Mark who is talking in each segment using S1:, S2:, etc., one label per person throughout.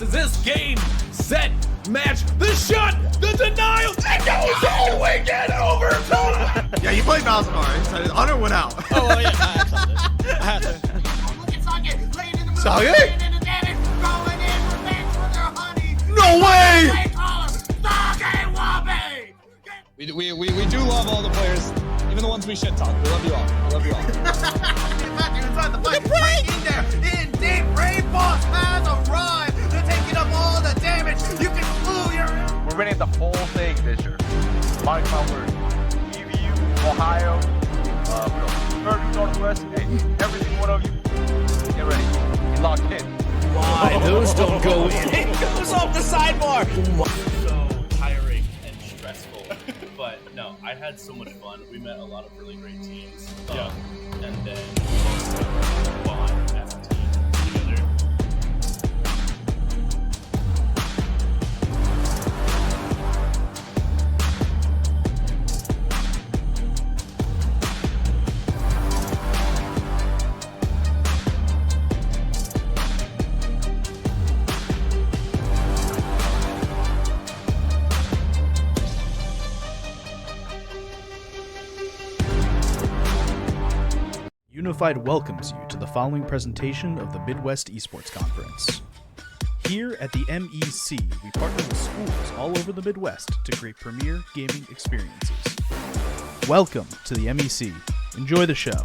S1: is this game, set, match, the shot, the denial, it goes all the way in overtime!
S2: Yeah, you played Valsamar. So Hunter went out.
S3: Oh, well, yeah, I had to.
S4: Look at Socket, laying in the middle,
S2: Socket?
S4: laying in the damage, going in revenge for their honey.
S2: No way!
S4: They call him Socket Wabe!
S3: We do love all the players, even the ones we shit talk. We love you all. We love you all.
S4: Inside the fight, right in there, in deep. Rain Boss has arrived. They're taking up all the damage. You can clue your.
S5: We're winning the whole thing this year. Mark my words. EVU, Ohio, Purdue, Northwest, hey, every single one of you, get ready. Get locked in.
S1: Why? Those don't go in.
S3: It goes off the sidebar.
S6: So tiring and stressful, but no, I had so much fun. We met a lot of really great teams.
S3: Yeah.
S6: And then fun as a team together.
S7: Unified welcomes you to the following presentation of the Midwest Esports Conference. Here at the MEC, we partner with schools all over the Midwest to create premier gaming experiences. Welcome to the MEC. Enjoy the show.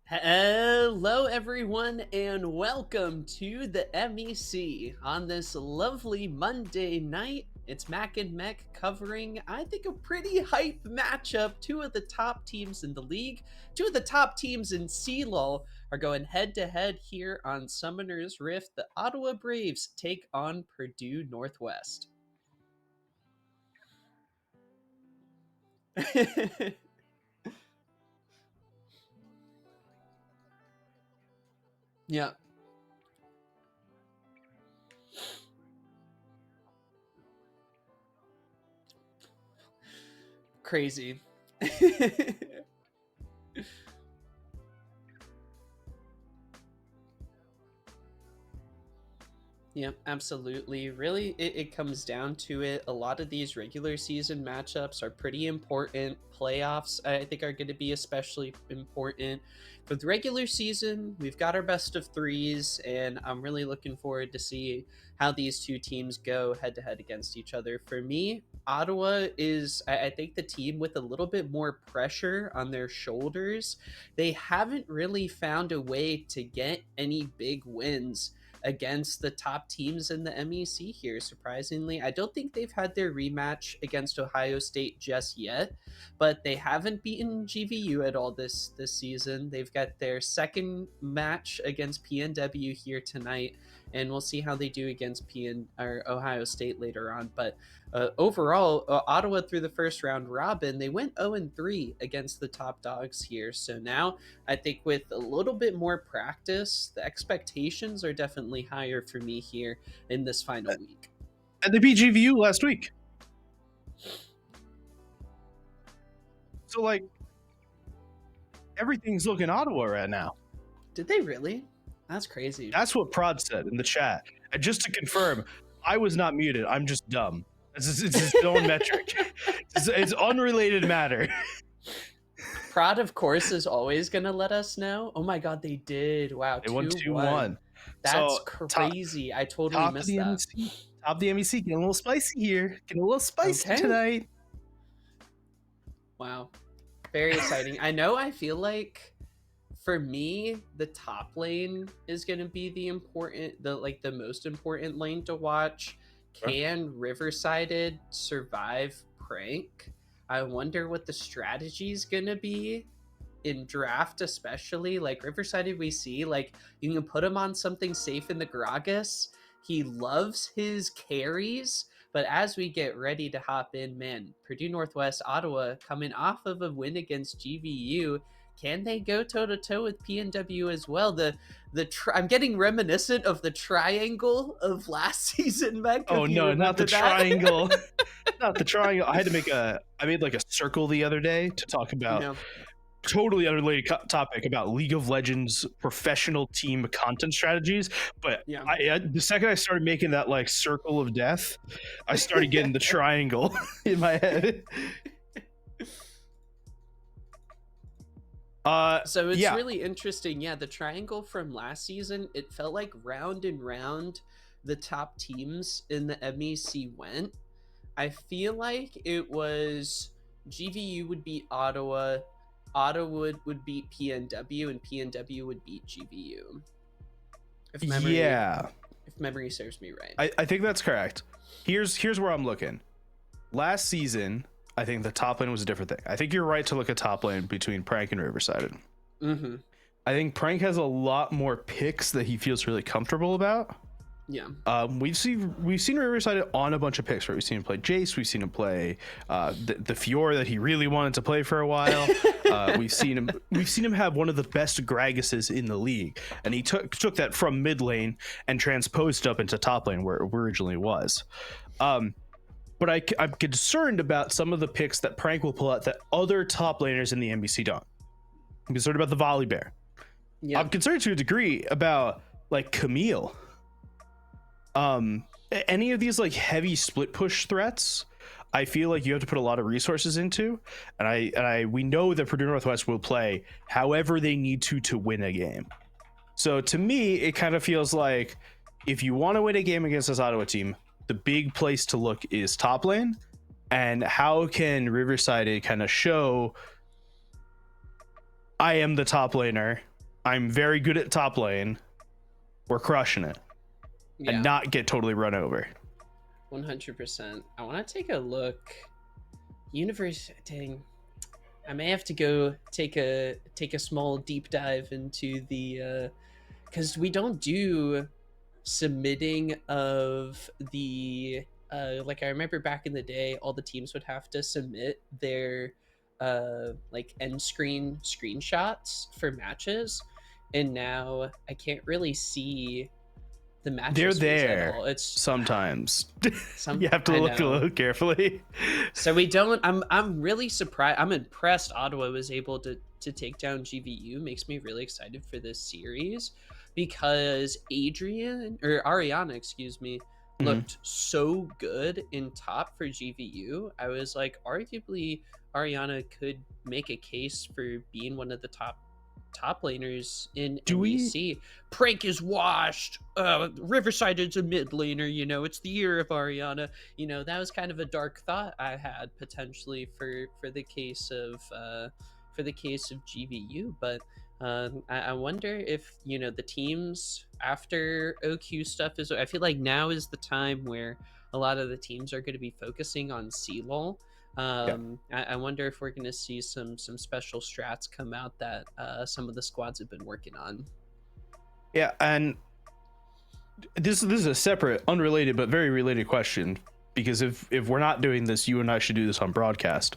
S8: Hello everyone and welcome to the MEC on this lovely Monday night. It's Mac and MEC covering, I think, a pretty hype matchup. Two of the top teams in the league, two of the top teams in CLOL are going head to head here on Summoner's Rift. The Ottawa Braves take on Purdue Northwest. Yeah. Crazy. Yep, absolutely. Really, it comes down to it. A lot of these regular season matchups are pretty important. Playoffs, I think, are going to be especially important. For the regular season, we've got our best of threes, and I'm really looking forward to see how these two teams go head-to-head against each other. For me, Ottawa is, I think, the team with a little bit more pressure on their shoulders. They haven't really found a way to get any big wins against the top teams in the MEC here, surprisingly. I don't think they've had their rematch against Ohio State just yet, but they haven't beaten GVU at all this season. They've got their second match against PNW here tonight, and we'll see how they do against Ohio State later on. But overall, Ottawa through the first round robin, they went 0-3 against the top dogs here. So now I think with a little bit more practice, the expectations are definitely higher for me here in this final week.
S7: And they beat GVU last week. So, like, everything's looking Ottawa right now.
S8: Did they really? That's crazy.
S7: That's what Prod said in the chat. And just to confirm, I was not muted. I'm just dumb. It's his own metric. It's unrelated matter.
S8: Prod, of course, is always going to let us know. Oh my God, they did. Wow.
S7: They won 2-1.
S8: That's
S7: so,
S8: crazy. I totally missed that.
S7: MEC, top of the MEC, getting a little spicy here. Getting a little spicy tonight.
S8: Wow. Very exciting. I know, I feel like for me, the top lane is going to be the most important lane to watch. Can Riversided survive Prank? I wonder what the strategy is going to be in draft, especially. Like Riversided, we see, like, you can put him on something safe in the Gragas. He loves his carries. But as we get ready to hop in, man, Purdue Northwest, Ottawa, coming off of a win against GVU, can they go toe-to-toe with PNW as well? I'm getting reminiscent of the triangle of last season, Meg.
S7: Oh no, not the triangle. Not the triangle. I made like a circle the other day to talk about totally unrelated topic about League of Legends professional team content strategies, but
S8: Yeah.
S7: the second I started making that like circle of death, I started getting the triangle in my head.
S8: So it's
S7: yeah.
S8: really interesting. Yeah, the triangle from last season, it felt like round and round the top teams in the MEC went. I feel like it was GVU would beat Ottawa, Ottawa would beat PNW, and PNW would beat GVU. If memory serves me right.
S7: I think that's correct. Here's where I'm looking. Last season, I think the top lane was a different thing. I think you're right to look at top lane between Prank and Riverside.
S8: Mm-hmm.
S7: I think Prank has a lot more picks that he feels really comfortable about.
S8: Yeah.
S7: We've seen Riverside on a bunch of picks, right? We've seen him play Jace. We've seen him play the Fiora that he really wanted to play for a while. We've seen him have one of the best Gragas's in the league, and he took that from mid lane and transposed up into top lane where it originally was. But I'm concerned about some of the picks that Prank will pull out that other top laners in the NBC don't. I'm concerned about the Volley Bear.
S8: Yeah.
S7: I'm concerned to a degree about like Camille. Any of these like heavy split push threats, I feel like you have to put a lot of resources into, and we know that Purdue Northwest will play however they need to win a game. So to me, it kind of feels like if you want to win a game against this Ottawa team, the big place to look is top lane, and how can Riverside kind of show I am the top laner, I'm very good at top lane, we're crushing it.
S8: Yeah.
S7: And not get totally run over.
S8: 100%. I want to take a look. Dang. I may have to go take a small deep dive into the because we don't do submitting of the like I remember back in the day, all the teams would have to submit their like end screen screenshots for matches, and now I can't really see the matches.
S7: They're there.
S8: It's
S7: sometimes you have to look a little carefully.
S8: So we don't. I'm really surprised. I'm impressed. Ottawa was able to take down GVU. Makes me really excited for this series because Ariana, excuse me, looked so good in top for GVU. I was like, arguably, Ariana could make a case for being one of the top laners in MEC. Prank is washed. Riverside is a mid laner. You know, it's the year of Ariana. You know, that was kind of a dark thought I had potentially for the case of GVU. But I wonder if the teams after OQ stuff is. I feel like now is the time where a lot of the teams are going to be focusing on CLOL. I wonder if we're going to see some special strats come out that some of the squads have been working on.
S7: Yeah, and this is a separate, unrelated but very related question, because if we're not doing this, you and I should do this on broadcast.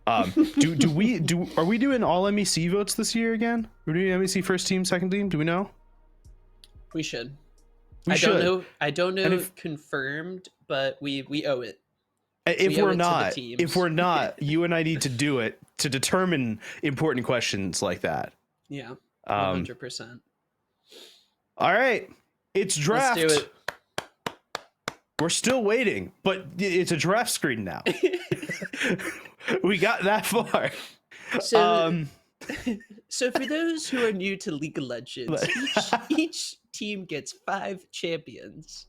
S7: Are we doing all MEC votes this year again? We're doing MEC first team, second team. Do we know?
S8: We should.
S7: I
S8: don't know confirmed, but we owe it.
S7: If we're not, you and I need to do it to determine important questions like that.
S8: Yeah, 100%.
S7: All right, it's draft.
S8: Let's do it.
S7: We're still waiting, but it's a draft screen now. We got that far.
S8: So, so for those who are new to League of Legends, each team gets 5 champions.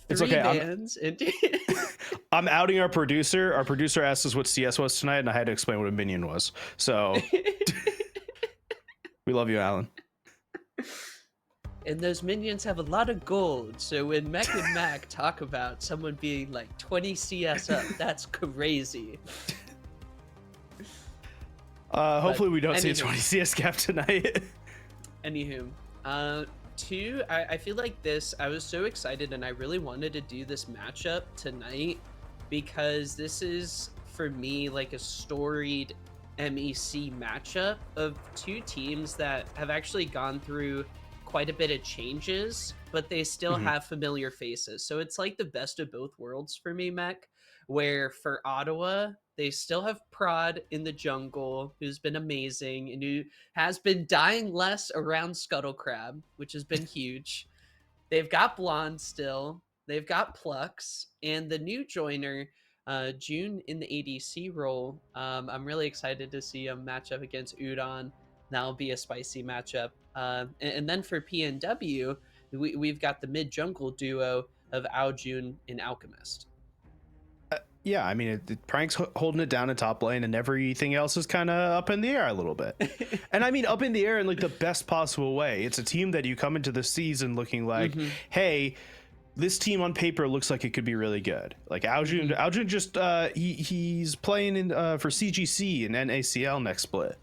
S7: It's okay.
S8: Bands
S7: I'm outing our producer. Our producer asked us what CS was tonight, and I had to explain what a minion was. So we love you, Alan.
S8: And those minions have a lot of gold. So when MEC and Mac talk about someone being like 20 CS up, that's crazy.
S7: Hopefully we don't see a 20 CS gap tonight.
S8: Anywho, two, I feel like I was so excited and I really wanted to do this matchup tonight because this is, for me, like a storied MEC matchup of 2 teams that have actually gone through quite a bit of changes, but they still have familiar faces. So it's like the best of both worlds for me, Mech, where for Ottawa, they still have Prod in the jungle, who's been amazing and who has been dying less around Scuttlecrab, which has been huge. They've got Blonde still. They've got Plux, and the new joiner, June in the ADC role. I'm really excited to see him match up against Udon. That'll be a spicy matchup. And then for PNW, we've got the mid jungle duo of Aojun and Alchemist.
S7: Yeah, I mean, Prank's holding it down in top lane, and everything else is kind of up in the air a little bit. And I mean, up in the air in like the best possible way. It's a team that you come into the season looking like, hey, this team on paper looks like it could be really good. Like Aojun just he's playing in for CGC and NACL next split.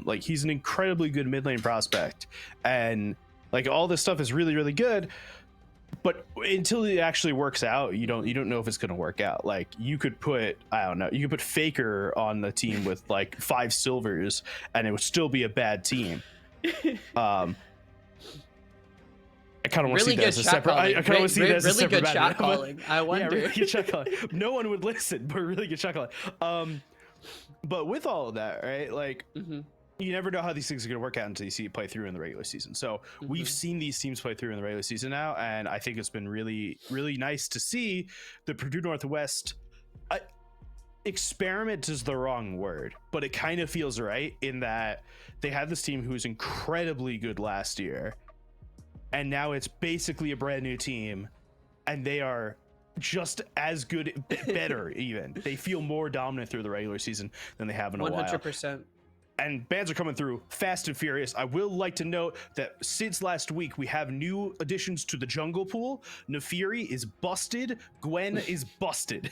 S7: Like he's an incredibly good mid lane prospect, and like all this stuff is really, really good. But until it actually works out, you don't know if it's going to work out. Like you could put, I don't know, you could put Faker on the team with like 5 silvers, and it would still be a bad team. I kind of want to see that as a separate. I kind of want to see that as a separate.
S8: Really good shot calling. I wonder.
S7: Yeah, really good shot calling. No one would listen, but really good shot calling. But with all of that, right? Like. You never know how these things are going to work out until you see it play through in the regular season. So we've seen these teams play through in the regular season now, and I think it's been really, really nice to see the Purdue Northwest. Experiment is the wrong word, but it kind of feels right in that they had this team who was incredibly good last year, and now it's basically a brand new team, and they are just as good, better even. They feel more dominant through the regular season than they have in a while.
S8: 100%.
S7: And bans are coming through fast and furious. I will like to note that since last week, we have new additions to the jungle pool. Nefiri is busted. Gwen is busted.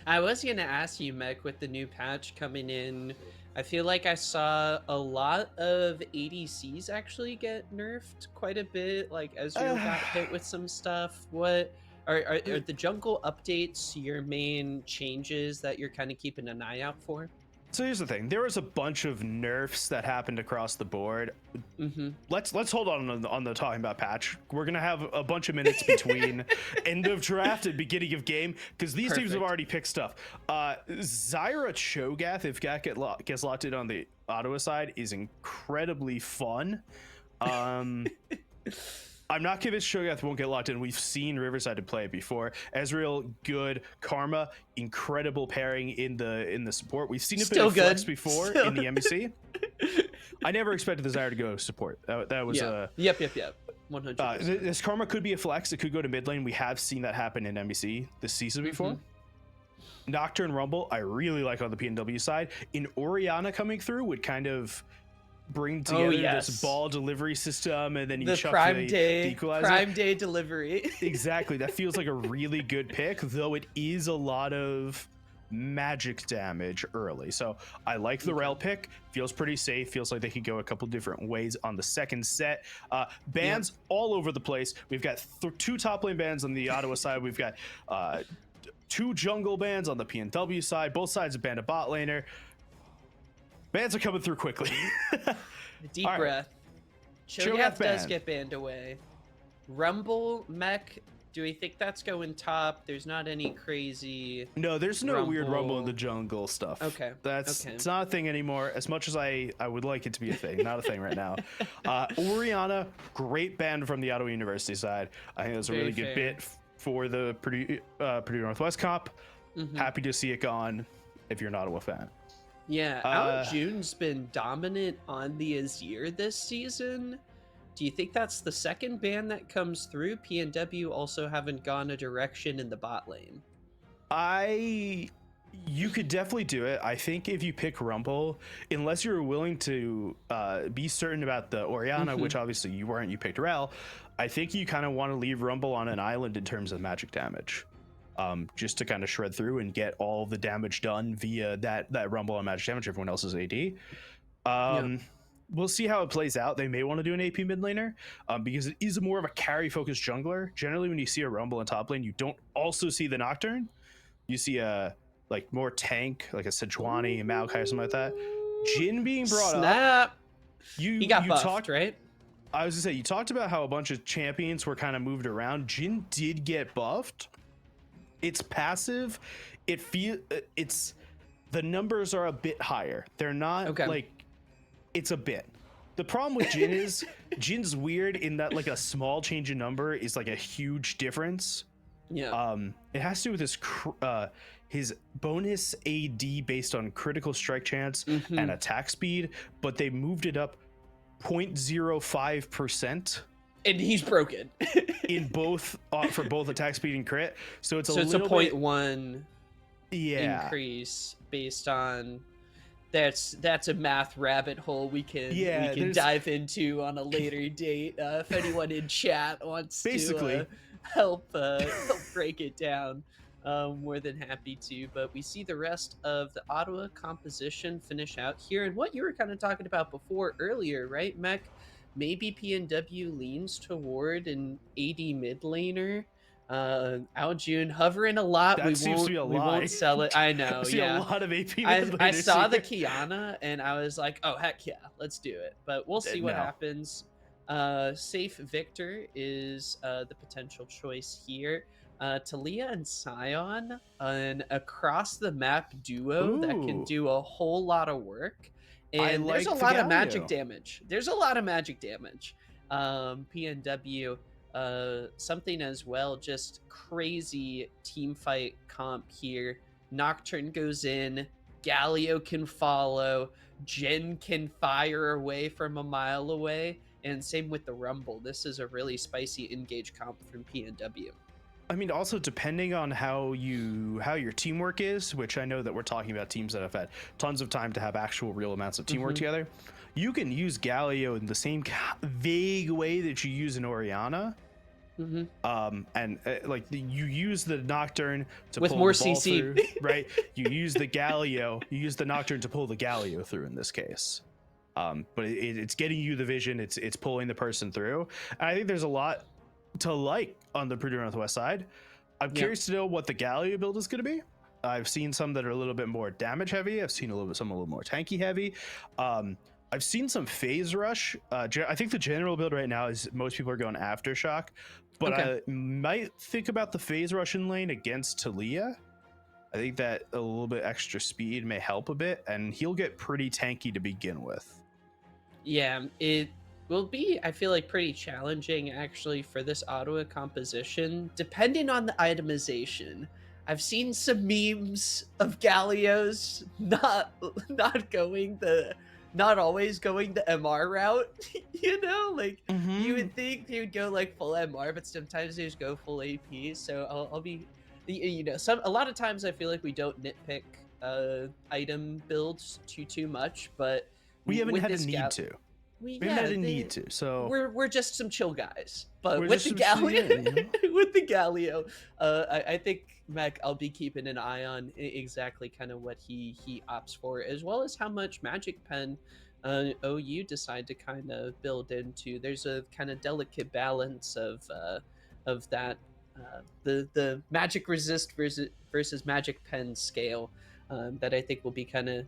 S8: I was going to ask you, Mech, with the new patch coming in, I feel like I saw a lot of ADCs actually get nerfed quite a bit. Like Ezreal got hit with some stuff. What are the jungle updates your main changes that you're kind of keeping an eye out for?
S7: So here's the thing. There was a bunch of nerfs that happened across the board. Let's hold on the talking about patch. We're gonna have a bunch of minutes between end of draft and beginning of game because these teams have already picked stuff. Zyra Cho'Gath, if Gat gets locked in on the Ottawa side, is incredibly fun. I'm not convinced Cho'Gath won't get locked in. We've seen Riverside play it before. Ezreal, good. Karma, incredible pairing in the support. We've seen it in flex before in the MEC. I never expected the Zyra to go support. That was
S8: Yep. 100%.
S7: This Karma could be a flex. It could go to mid lane. We have seen that happen in MEC this season before. Nocturne Rumble, I really like on the PNW side. In Orianna coming through would kind of bring together this ball delivery system, and then you chuck the equalizer.
S8: Prime Day delivery.
S7: Exactly. That feels like a really good pick, though it is a lot of magic damage early. So I like the Rel pick. Feels pretty safe. Feels like they could go a couple different ways on the second set. Bans all over the place. We've got 2 top lane bans on the Ottawa side. We've got 2 jungle bans on the PNW side. Both sides have banned a bot laner. Bans are coming through quickly.
S8: Deep breath. Cho'Gath does get banned away. Rumble, Mech, do we think that's going top? There's not any crazy...
S7: No, there's no weird Rumble in the jungle stuff.
S8: Okay.
S7: It's not a thing anymore, as much as I would like it to be a thing. Not a thing right now. Orianna, great ban from the Ottawa University side. I think that's a really good bit for the Purdue Northwest comp. Happy to see it gone if you're an Ottawa fan.
S8: Yeah, Aojun's been dominant on the Azir this season. Do you think that's the second ban that comes through? PNW also haven't gone a direction in the bot lane.
S7: You could definitely do it. I think if you pick Rumble, unless you're willing to be certain about the Orianna, which obviously you weren't, you picked Rel, I think you kind of want to leave Rumble on an island in terms of magic damage. Just to kind of shred through and get all the damage done via that Rumble on magic damage. Everyone else is AD. We'll see how it plays out. They may want to do an AP mid laner because it is more of a carry focused jungler. Generally, when you see a Rumble in top lane, you don't also see the Nocturne. You see a like more tank, like a Sejuani, a Maokai, or something like that. Jhin being brought up.
S8: He got buffed, right?
S7: I was gonna say, you talked about how a bunch of champions were kind of moved around. Jhin did get buffed. It's passive. It's the numbers are a bit higher. They're not like, it's a bit. The problem with Jhin is Jin's weird in that like a small change in number is like a huge difference.
S8: Yeah.
S7: It has to do with his bonus AD based on critical strike chance and attack speed, but they moved it up 0.05%.
S8: And he's broken
S7: in both for both attack speed and crit. So it's a
S8: 0.1 increase based on that's a math rabbit hole we can dive into on a later date. If anyone in chat wants to help break it down, more than happy to. But we see the rest of the Ottawa composition finish out here, and what you were kind of talking about before earlier, right, MEC? Maybe PNW leans toward an AD mid laner. Aljun hovering a lot.
S7: That seems to be a lie.
S8: We won't sell it. I know.
S7: I see a lot of AP.
S8: I saw the Kiana and I was like, oh heck yeah, let's do it. But we'll see what happens. Safe Victor is the potential choice here. Talia and Sion, an across the map duo that can do a whole lot of work. And there's a lot of magic damage. PNW, something as well, just crazy team fight comp here. Nocturne goes in, Galio can follow, Jhin can fire away from a mile away, and same with the Rumble. This is a really spicy engage comp from PNW.
S7: I mean, also depending on how your teamwork is, which I know that we're talking about teams that have had tons of time to have actual real amounts of teamwork together. You can use Galio in the same vague way that you use an Orianna. Like you use the Nocturne to
S8: with
S7: pull
S8: more
S7: the ball
S8: CC
S7: through, right? You use the Galio, you use the Nocturne to pull the Galio through in this case. But it's getting you the vision, it's pulling the person through. And I think there's a lot to like on the Purdue Northwest side. I'm curious to know what the Galio build is going to be. I've seen some that are a little bit more damage heavy. I've seen some a little more tanky heavy. I've seen some phase rush. I think the general build right now is most people are going Aftershock, but I might think about the phase rush in lane against Talia. I think that a little bit extra speed may help a bit, and he'll get pretty tanky to begin with.
S8: Yeah, it will be, I feel like, pretty challenging actually for this Ottawa composition, depending on the itemization. I've seen some memes of Galios not always going the MR route, you know, like you would think they would go like full MR, but sometimes they just go full AP. So I'll be, you know, a lot of times I feel like we don't nitpick item builds too much, but
S7: we haven't had a need to. We haven't had a need to, so
S8: we're just some chill guys. But with the Galio, with the Galio, I think MEC, I'll be keeping an eye on exactly kind of what he opts for, as well as how much Magic Pen OU decide to kind of build into. There's a kind of delicate balance of that the Magic Resist versus Magic Pen scale that I think will be kind of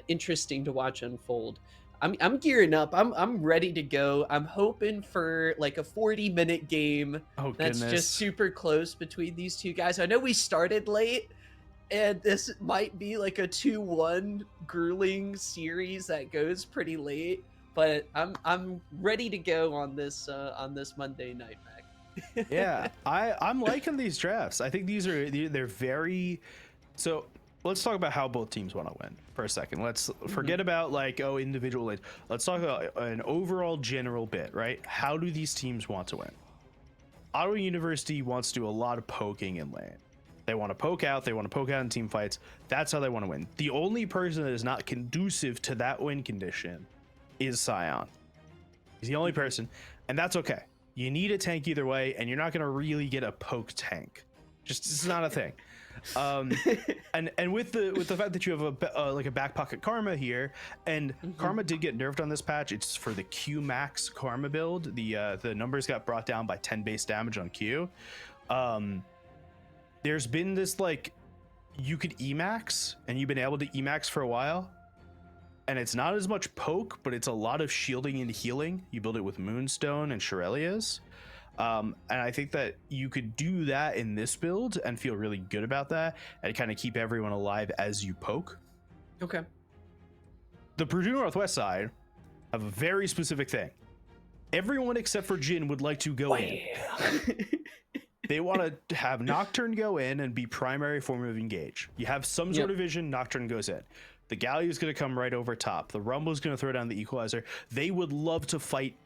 S8: interesting to watch unfold. I'm gearing up. I'm ready to go. I'm hoping for like a 40-minute game that's just super close between these two guys. I know we started late, and this might be like a 2-1 grueling series that goes pretty late. But I'm ready to go on this Monday night, Mac.
S7: Yeah, I'm liking these drafts. I think they're very so. Let's talk about how both teams want to win for a second. Let's forget about like, individual lanes. Let's talk about an overall general bit, right? How do these teams want to win? Ottawa University wants to do a lot of poking in lane. They want to poke out. They want to poke out in team fights. That's how they want to win. The only person that is not conducive to that win condition is Sion. He's the only person, and that's okay. You need a tank either way, and you're not going to really get a poke tank. Just, it's not a thing. And with the fact that you have a back pocket Karma here, and Karma did get nerfed on this patch. It's for the Q max Karma build. The numbers got brought down by 10 base damage on Q. There's been this like, you could Emax, and you've been able to Emax for a while. and it's not as much poke, but it's a lot of shielding and healing. You build it with Moonstone and Shirelias. And I think that you could do that in this build and feel really good about that and kind of keep everyone alive as you poke.
S8: Okay.
S7: The Purdue Northwest side have a very specific thing. Everyone except for Jin would like to go in. They want to have Nocturne go in and be primary form of engage. You have some sort of vision, Nocturne goes in. The Galio is going to come right over top. The Rumble is going to throw down the Equalizer. They would love to fight.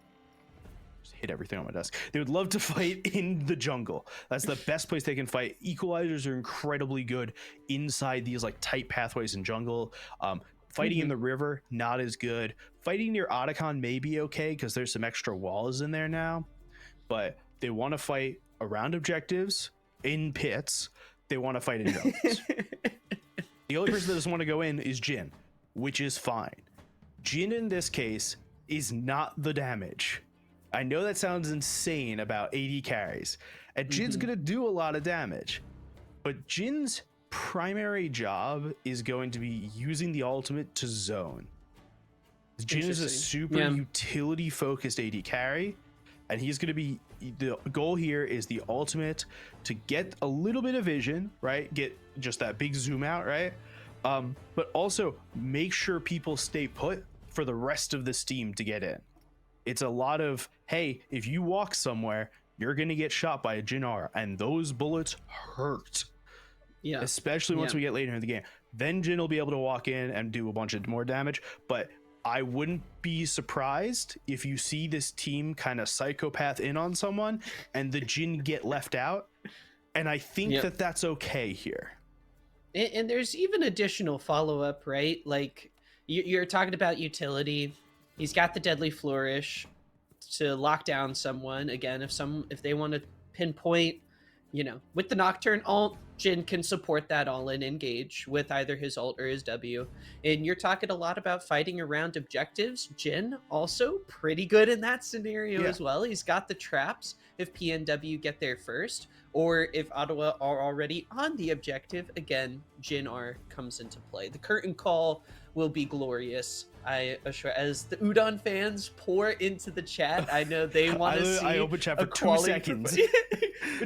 S7: Just hit everything on my desk. They would love to fight in the jungle. That's the best place they can fight. Equalizers are incredibly good inside these like tight pathways in jungle. Fighting in the river, not as good. Fighting near Otacon may be okay because there's some extra walls in there now. But they want to fight around objectives, in pits. They want to fight in jungles. The only person that doesn't want to go in is Jin, which is fine. Jin in this case is not the damage. I know that sounds insane about AD carries, and Jin's going to do a lot of damage, but Jin's primary job is going to be using the ultimate to zone. Jin is a super utility focused AD carry, and he's going to be, the goal here is the ultimate to get a little bit of vision, right? Get just that big zoom out, right? But also make sure people stay put for the rest of this team to get in. It's a lot of, hey, if you walk somewhere, you're going to get shot by a Jin Aura, and those bullets hurt. Yeah. Especially once we get later in the game. Then Jin will be able to walk in and do a bunch of more damage, but I wouldn't be surprised if you see this team kind of psychopath in on someone and the Jin get left out. And I think that that's okay here.
S8: And there's even additional follow-up, right? Like you're talking about utility. He's got the Deadly Flourish to lock down someone. Again, if they want to pinpoint, you know, with the Nocturne ult, Jin can support that all-in engage with either his ult or his W. And you're talking a lot about fighting around objectives. Jin also pretty good in that scenario as well. He's got the traps if PNW get there first, or if Ottawa are already on the objective. Again, Jin R comes into play. The curtain call will be glorious. I assure, as the Udon fans pour into the chat, I know they want to see.
S7: I open chat for 2 seconds.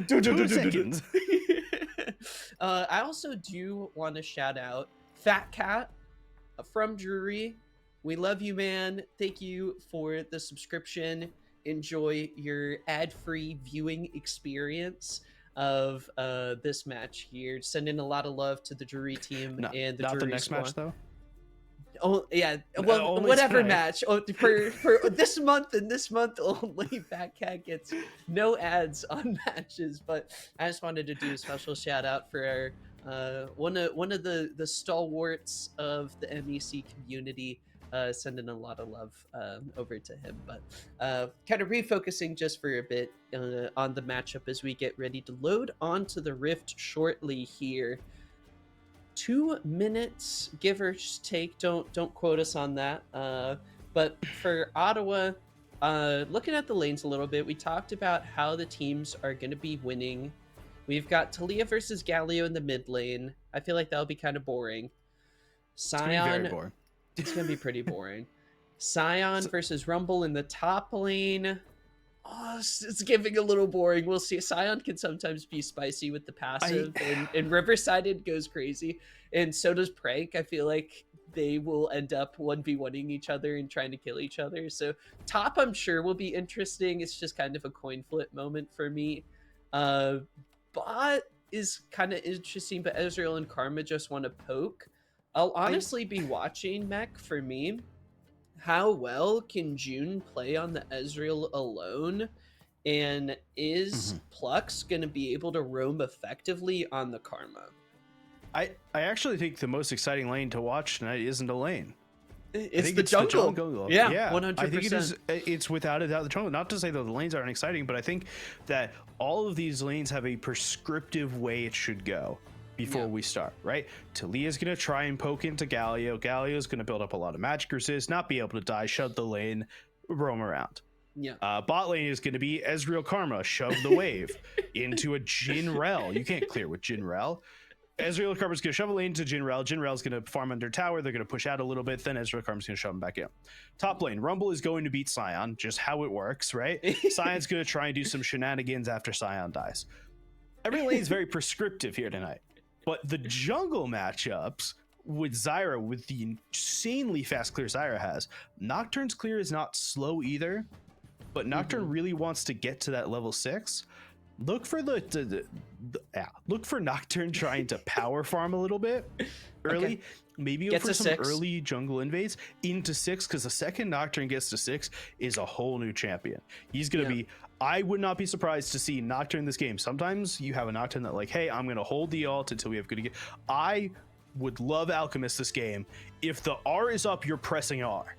S8: 2 seconds. I also do want to shout out Fat Cat from Drury. We love you, man. Thank you for the subscription. Enjoy your ad-free viewing experience of this match here. Sending a lot of love to the Drury team and the Drury
S7: the next
S8: squad.
S7: match though.
S8: Oh yeah, well, whatever match. Oh, for this month and this month only, Fat Cat gets no ads on matches. But I just wanted to do a special shout out for our, one of the stalwarts of the MEC community, sending a lot of love over to him. But kind of refocusing just for a bit on the matchup as we get ready to load onto the Rift shortly here. 2 minutes, give or take. Don't quote us on that. But for Ottawa, looking at the lanes a little bit, we talked about how the teams are going to be winning. We've got Talia versus Galio in the mid lane. I feel like that'll be kind of boring. Sion, it's going to be pretty boring. Sion versus Rumble in the top lane. Oh, it's giving a little boring. We'll see. Sion can sometimes be spicy with the passive, and Riverside goes crazy, and so does Prank. I feel like they will end up 1v1ing each other and trying to kill each other. So top, I'm sure, will be interesting. It's just kind of a coin flip moment for me. Bot is kind of interesting, but Ezreal and Karma just want to poke. I'll honestly be watching MEC for me. How well can June play on the Ezreal alone? And is Plux going to be able to roam effectively on the Karma?
S7: I actually think the most exciting lane to watch tonight isn't a lane.
S8: It's the jungle. Yeah, 100%.
S7: I think it is. It's without a doubt the jungle. Not to say that the lanes aren't exciting, but I think that all of these lanes have a prescriptive way it should go before we start, right? Talia's going to try and poke into Galio. Galio's going to build up a lot of magic resist, not be able to die, shove the lane, roam around.
S8: Yeah.
S7: Bot lane is going to be Ezreal Karma, shove the wave into a Jin Rel. You can't clear with Jin Rel. Ezreal Karma's going to shove a lane to Jinrel. Jinrel's going to farm under tower. They're going to push out a little bit. Then Ezreal Karma's going to shove him back in. Top lane, Rumble is going to beat Sion, just how it works, right? Sion's going to try and do some shenanigans after Sion dies. Every lane's very prescriptive here tonight. But the jungle matchups with Zyra, with the insanely fast clear Zyra has, Nocturne's clear is not slow either, but Nocturne really wants to get to that level 6. Look for look for Nocturne trying to power farm a little bit early.
S8: Okay.
S7: Maybe go for some early jungle invades into 6, because the second Nocturne gets to 6 is a whole new champion. He's gonna be. I would not be surprised to see Nocturne this game. Sometimes you have a Nocturne that like, hey, I'm gonna hold the ult until we have good. I would love Alchemist this game. If the R is up, you're pressing R.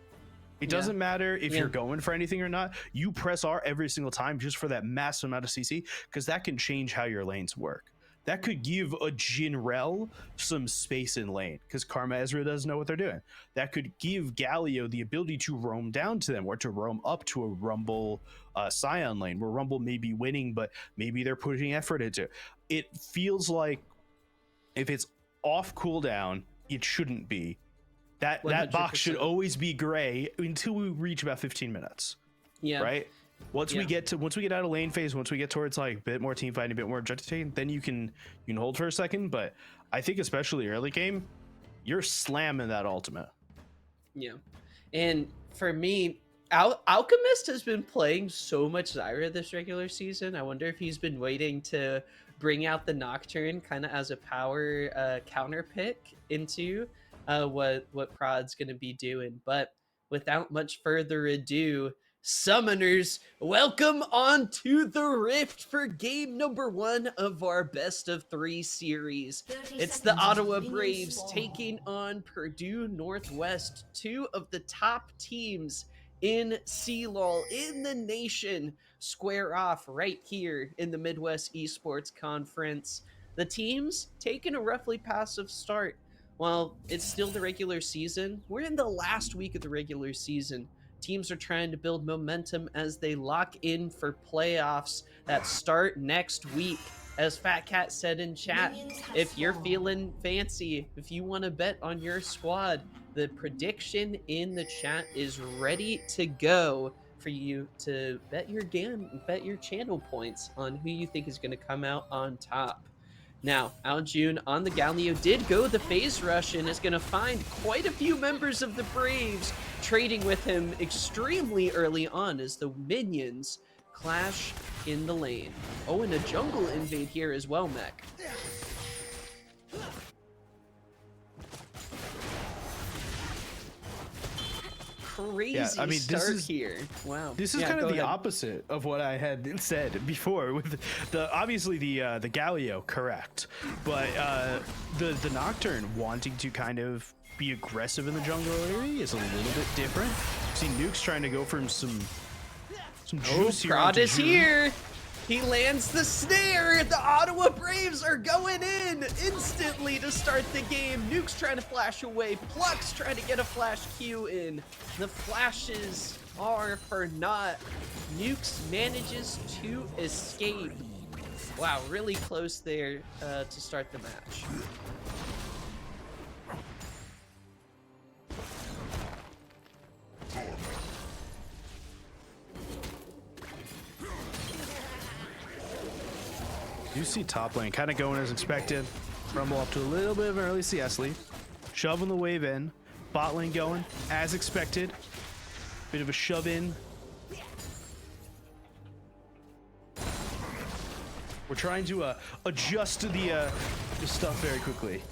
S7: It doesn't matter if you're going for anything or not. You press R every single time just for that massive amount of CC, because that can change how your lanes work. That could give a Jinrel some space in lane, because Karma Ezreal doesn't know what they're doing. That could give Galio the ability to roam down to them, or to roam up to a Rumble Sion lane, where Rumble may be winning, but maybe they're putting effort into. It feels like if it's off cooldown, it shouldn't be. That box should always be gray until we reach about 15 minutes. Yeah. Right? Once we get out of lane phase, once we get towards like a bit more team fighting, a bit more objective taking, then you can hold for a second. But I think especially early game, you're slamming that ultimate. Yeah. And for me, Alchemist has been playing so much Zyra this regular season. I wonder if he's been waiting to bring out the Nocturne kind of as a power counter pick into what Prod's going to be doing. But without much further ado, Summoners, welcome on to the Rift for game number 1 of our best of 3 series. It's the Ottawa Braves taking on Purdue Northwest, 2 of the top teams in CLOL in the nation, square off right here in the Midwest Esports Conference. The teams taking a roughly passive start. While it's still the regular season, we're in the last week of the regular season. Teams are trying to build momentum as they lock in for playoffs that start next week. As Fat Cat said in chat, if you're feeling fancy, if you want to bet on your squad, the prediction in the chat is ready to go for you to bet your channel points on who you think is going to come out on top. Now, Aljun on the Galio did go the phase rush and is going to find quite a few members of the Braves trading with him extremely early on as the minions clash in the lane. Oh, and a jungle invade here as well, MEC. Crazy start here. Wow. This is kind of the opposite of what I had said before. With obviously the Galio, correct, but the Nocturne wanting to kind of be aggressive in the jungle area is a little bit different. See, Nuke's trying to go for some juice here.
S8: Prod is here. He lands the snare. The Ottawa Braves are going in instantly to start the game. Nuke's trying to flash away. Pluck's trying to get a flash Q in. The flashes are for naught. Nuke's manages to escape. Wow, really close there to start the match.
S7: You see top lane kind of going as expected. Rumble up to a little bit of an early CS lead. Shoving the wave in. Bot lane going as expected. Bit of a shove in. We're trying to adjust to the stuff very quickly.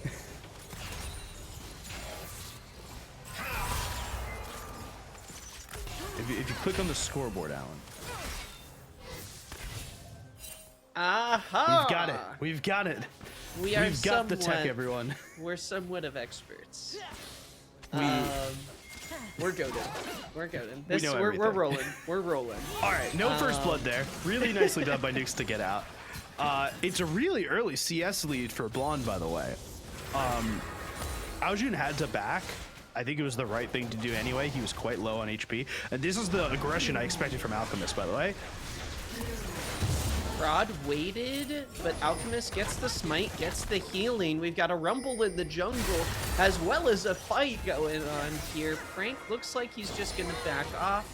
S7: if you click on the scoreboard, Alan.
S8: Aha!
S7: We've got it.
S8: We've got
S7: the tech, everyone.
S8: We're somewhat of experts. We're goaded. We're rolling. We're rolling.
S7: All right, no first blood there. Really nicely done by Nukes to get out. It's a really early CS lead for Blonde, by the way. Aljun had to back. I think it was the right thing to do anyway. He was quite low on HP. And this is the aggression I expected from Alchemist, by the way.
S8: Prod waited, but Alchemist gets the smite, gets the healing. We've got a rumble in the jungle, as well as a fight going on here. Prank looks like he's just gonna back off.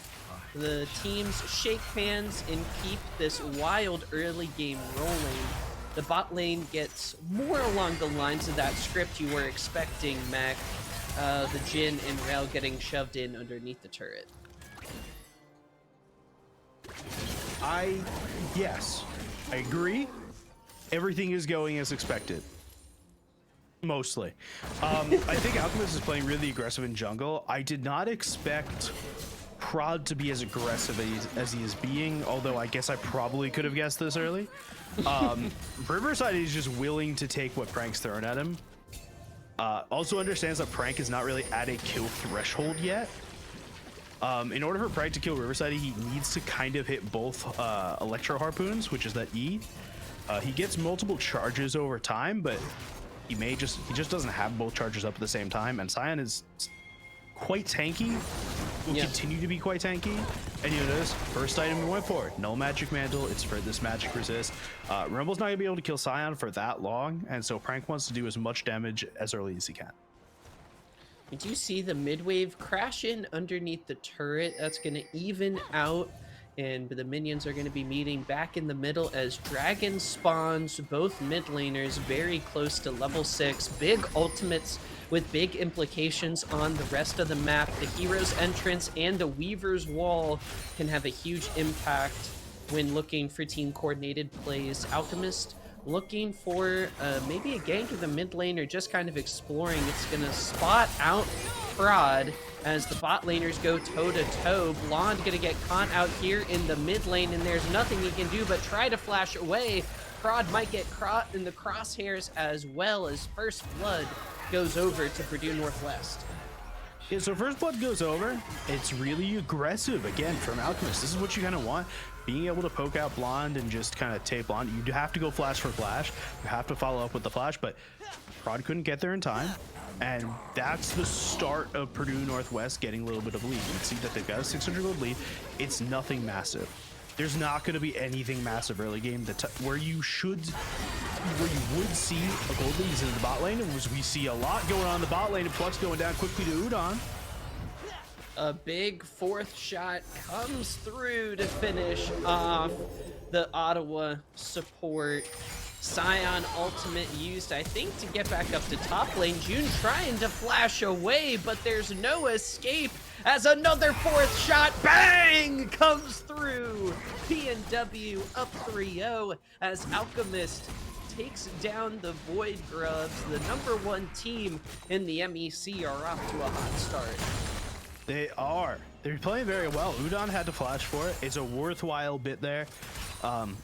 S8: The teams shake hands and keep this wild early game rolling. The bot lane gets more along the lines of that script you were expecting, MEC. The Jhin and Rel getting shoved in underneath the turret.
S7: Yes, I agree. Everything is going as expected. Mostly. I think Alchemist is playing really aggressive in jungle. I did not expect Prod to be as aggressive as he is being, although I guess I probably could have guessed this early. Riverside is just willing to take what Prank's thrown at him. Also understands that Prank is not really at a kill threshold yet. In order for Prank to kill Riverside, he needs to kind of hit both Electro Harpoons, which is that E. He gets multiple charges over time, but he just doesn't have both charges up at the same time, and Sion is quite tanky, will continue to be quite tanky. And you notice, first item we went for, Null Magic Mantle, it's for this magic resist. Rumble's not gonna be able to kill Sion for that long, and so Prank wants to do as much damage as early as he can.
S8: We do see the mid-wave crash in underneath the turret. That's gonna even out, and the minions are gonna be meeting back in the middle as Dragon spawns, both mid laners very close to level 6. Big ultimates with big implications on the rest of the map. The hero's entrance and the Weaver's wall can have a huge impact when looking for team coordinated plays. Alchemist looking for maybe a gank of the mid lane or just kind of exploring. It's gonna spot out Prod as the bot laners go toe to toe. Blonde gonna get caught out here in the mid lane, and there's nothing he can do but try to flash away. Prod might get caught in the crosshairs as well, as First Blood goes over to Purdue Northwest.
S7: Yeah, so First Blood goes over. It's really aggressive again from Alchemist. This is what you kind of want. Being able to poke out Blonde and just kind of tape Blonde. You have to go flash for flash. You have to follow up with the flash, but Prod couldn't get there in time. And that's the start of Purdue Northwest getting a little bit of a lead. You can see that they've got a 600 gold lead. It's nothing massive. There's not going to be anything massive early game where you would see a gold lead is in the bot lane, and we see a lot going on in the bot lane, and Flux going down quickly to Udon.
S8: A big fourth shot comes through to finish off the Ottawa support. Sion ultimate used, I think, to get back up to top lane. June trying to flash away, but there's no escape as another fourth shot, bang, comes through. PNW up 3-0 as Alchemist takes down the Void Grubs. The #1 team in the MEC are off to a hot start.
S7: They are. They're playing very well. Udon had to flash for it. It's a worthwhile bit there.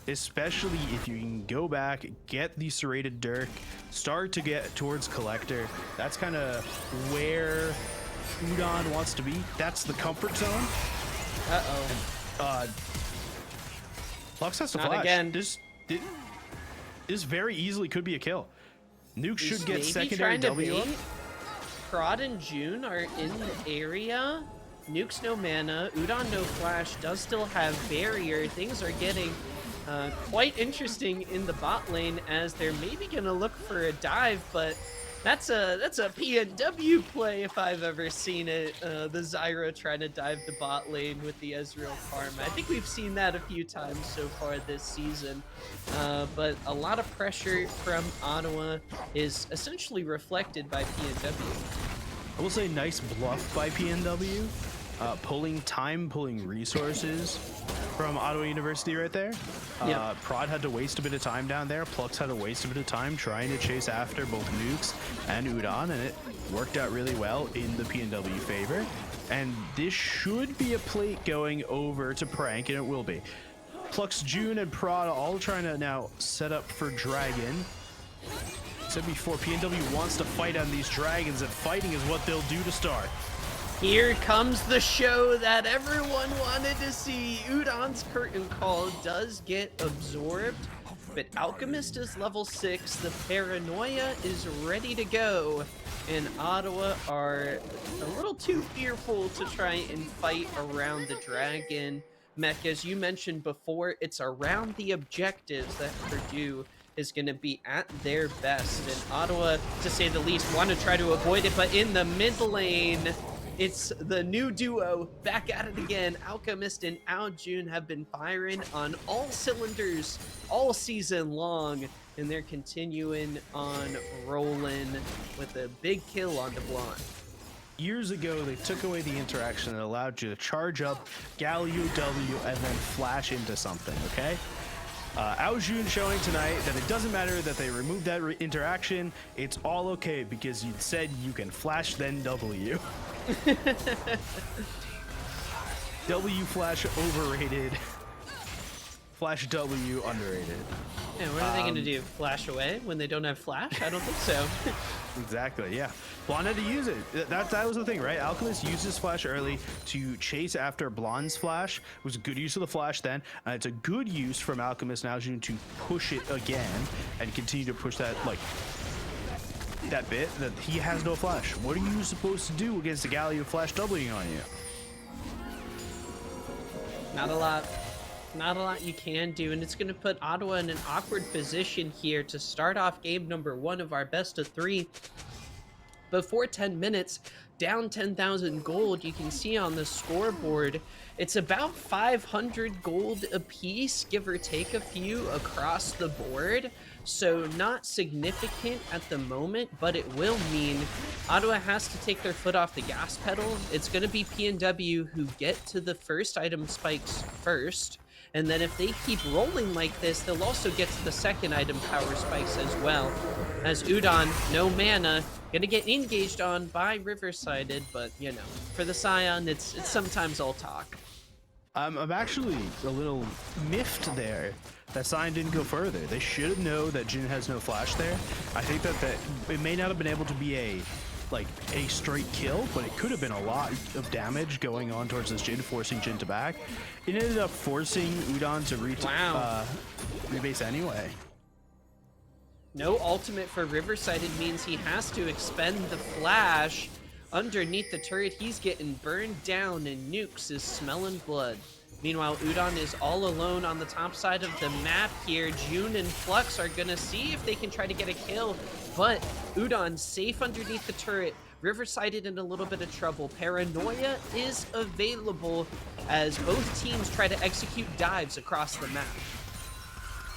S7: Especially if you can go back, get the serrated Dirk, start to get towards Collector. That's kind of where Udon wants to be. That's the comfort zone. Flux has to
S8: Not
S7: flash.
S8: again.
S7: This very easily could be a kill. Nuke
S8: He's
S7: should get
S8: maybe
S7: secondary
S8: trying to
S7: W up.
S8: bait. Prod and June are in the area. Nuke's no mana. Udon no flash. Does still have barrier. Things are getting quite interesting in the bot lane as they're maybe gonna look for a dive, but that's a PNW play if I've ever seen it. The Zyra trying to dive the bot lane with the Ezreal farm. I think we've seen that a few times so far this season. But a lot of pressure from Ottawa is essentially reflected by PNW.
S7: I will say nice bluff by PNW. Pulling time, pulling resources from Ottawa University right there. Prod had to waste a bit of time down there. Plux had to waste a bit of time trying to chase after both Nukes and Udon, and it worked out really well in the PNW favor. And this should be a plate going over to Prank, and it will be. Plux, June, and Prod all trying to now set up for Dragon. Said before, PNW wants to fight on these dragons, and fighting is what they'll do to start.
S8: Here comes the show that everyone wanted to see. Udon's curtain call does get absorbed, but Alchemist is level 6. The Paranoia is ready to go, and Ottawa are a little too fearful to try and fight around the dragon. MEC, as you mentioned before, it's around the objectives that Purdue is going to be at their best. And Ottawa, to say the least, want to try to avoid it, but in the mid lane, it's the new duo back at it again. Alchemist and Aojun have been firing on all cylinders all season long, and they're continuing on rolling with a big kill on DeBlanc.
S7: Years ago, they took away the interaction that allowed you to charge up, Galio W, and then flash into something, okay? Aojun showing tonight that it doesn't matter that they removed that interaction, it's all okay because you said you can flash then W. W flash overrated. Flash W underrated.
S8: And what are they going to do? Flash away when they don't have flash? I don't think so.
S7: Exactly, yeah. Blonde had to use it. That was the thing, right? Alchemist uses flash early to chase after Blonde's flash. It was a good use of the flash then. It's a good use from Alchemist now to push it again and continue to push that, like, that bit that he has no flash. What are you supposed to do against the Galio flash doubling on you?
S8: Not a lot. Not a lot you can do, and it's going to put Ottawa in an awkward position here to start off game number 1 of our best of 3. Before 10 minutes, down 10,000 gold. You can see on the scoreboard, it's about 500 gold apiece, give or take a few across the board. So not significant at the moment, but it will mean Ottawa has to take their foot off the gas pedal. It's going to be PNW who get to the first item spikes first. And then if they keep rolling like this, they'll also get to the second item power spikes as well. As Udon, no mana, gonna get engaged on by Riversided, but you know, for the Scion, it's sometimes all talk.
S7: I'm actually a little miffed there that Scion didn't go further. They should know that Jin has no flash there. I think that it may not have been able to be a straight kill, but it could have been a lot of damage going on towards this Jin, forcing Jin to back. It ended up forcing Udon to rebase anyway.
S8: No ultimate for Riversided means he has to expend the flash. Underneath the turret, he's getting burned down, and Nukes is smelling blood. Meanwhile, Udon is all alone on the top side of the map here. June and Flux are gonna see if they can try to get a kill, but Udon safe underneath the turret. Riversided in a little bit of trouble. Paranoia is available as both teams try to execute dives across the map.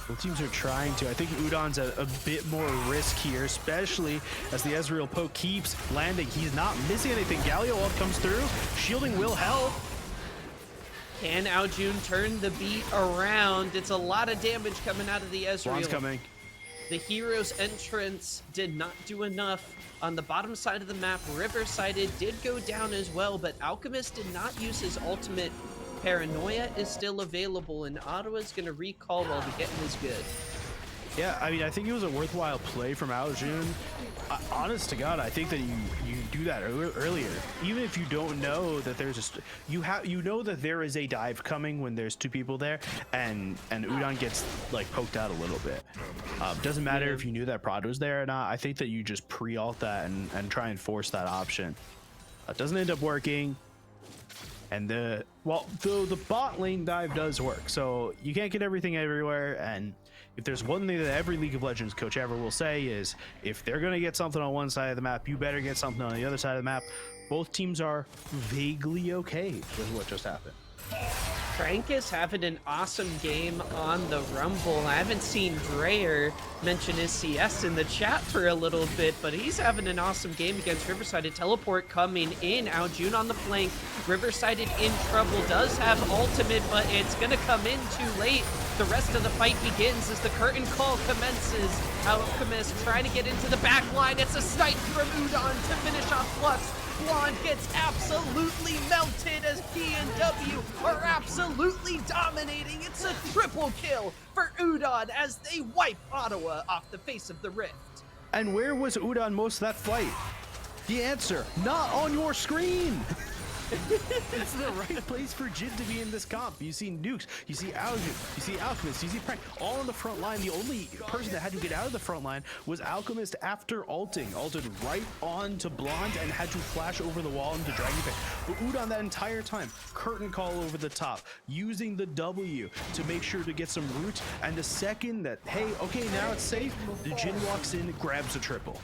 S7: Both teams are trying to. I think Udon's a bit more risk here, especially as the Ezreal poke keeps landing. He's not missing anything. Galio ult comes through. Shielding will help.
S8: Can Aojun turn the beat around? It's a lot of damage coming out of the Ezreal.
S7: Blonde's coming.
S8: The hero's entrance did not do enough. On the bottom side of the map, Riversided did go down as well, but Alchemist did not use his ultimate. Paranoia is still available, and Ottawa's going to recall while the getting is good.
S7: Yeah, I mean, I think it was a worthwhile play from Aojun. Honest to God, I think that you do that earlier. Even if you don't know that there's you know that there is a dive coming when there's two people there, and Udon gets like poked out a little bit. Doesn't matter if you knew that Prod was there or not. I think that you just pre-ult that and try and force that option. Doesn't end up working. And the bot lane dive does work, so you can't get everything everywhere. And if there's one thing that every League of Legends coach ever will say is, if they're gonna get something on one side of the map, you better get something on the other side of the map. Both teams are vaguely okay with what just happened.
S8: Frank is having an awesome game on the Rumble. I haven't seen Dreyer mention his CS in the chat for a little bit, but he's having an awesome game against Riversided. Teleport coming in. Aojun on the flank. Riversided in trouble. Does have ultimate, but it's going to come in too late. The rest of the fight begins as the curtain call commences. Alchemist trying to get into the back line. It's a snipe from Udon to finish off Flux. Blonde gets absolutely melted as PNW are absolutely dominating. It's a triple kill for Udon as they wipe Ottawa off the face of the rift.
S7: And where was Udon most of that fight? The answer, not on your screen. It's the right place for Jin to be in this comp. You see Nukes, you see Aljun, you see Alchemist, you see Prank, all on the front line. The only person that had to get out of the front line was Alchemist after ulting. Ulted right on to Blonde and had to flash over the wall into Dragon Pick. But Udon that entire time, curtain call over the top, using the W to make sure to get some root. And the second that, hey, okay, now it's safe, the Jin walks in, grabs a triple.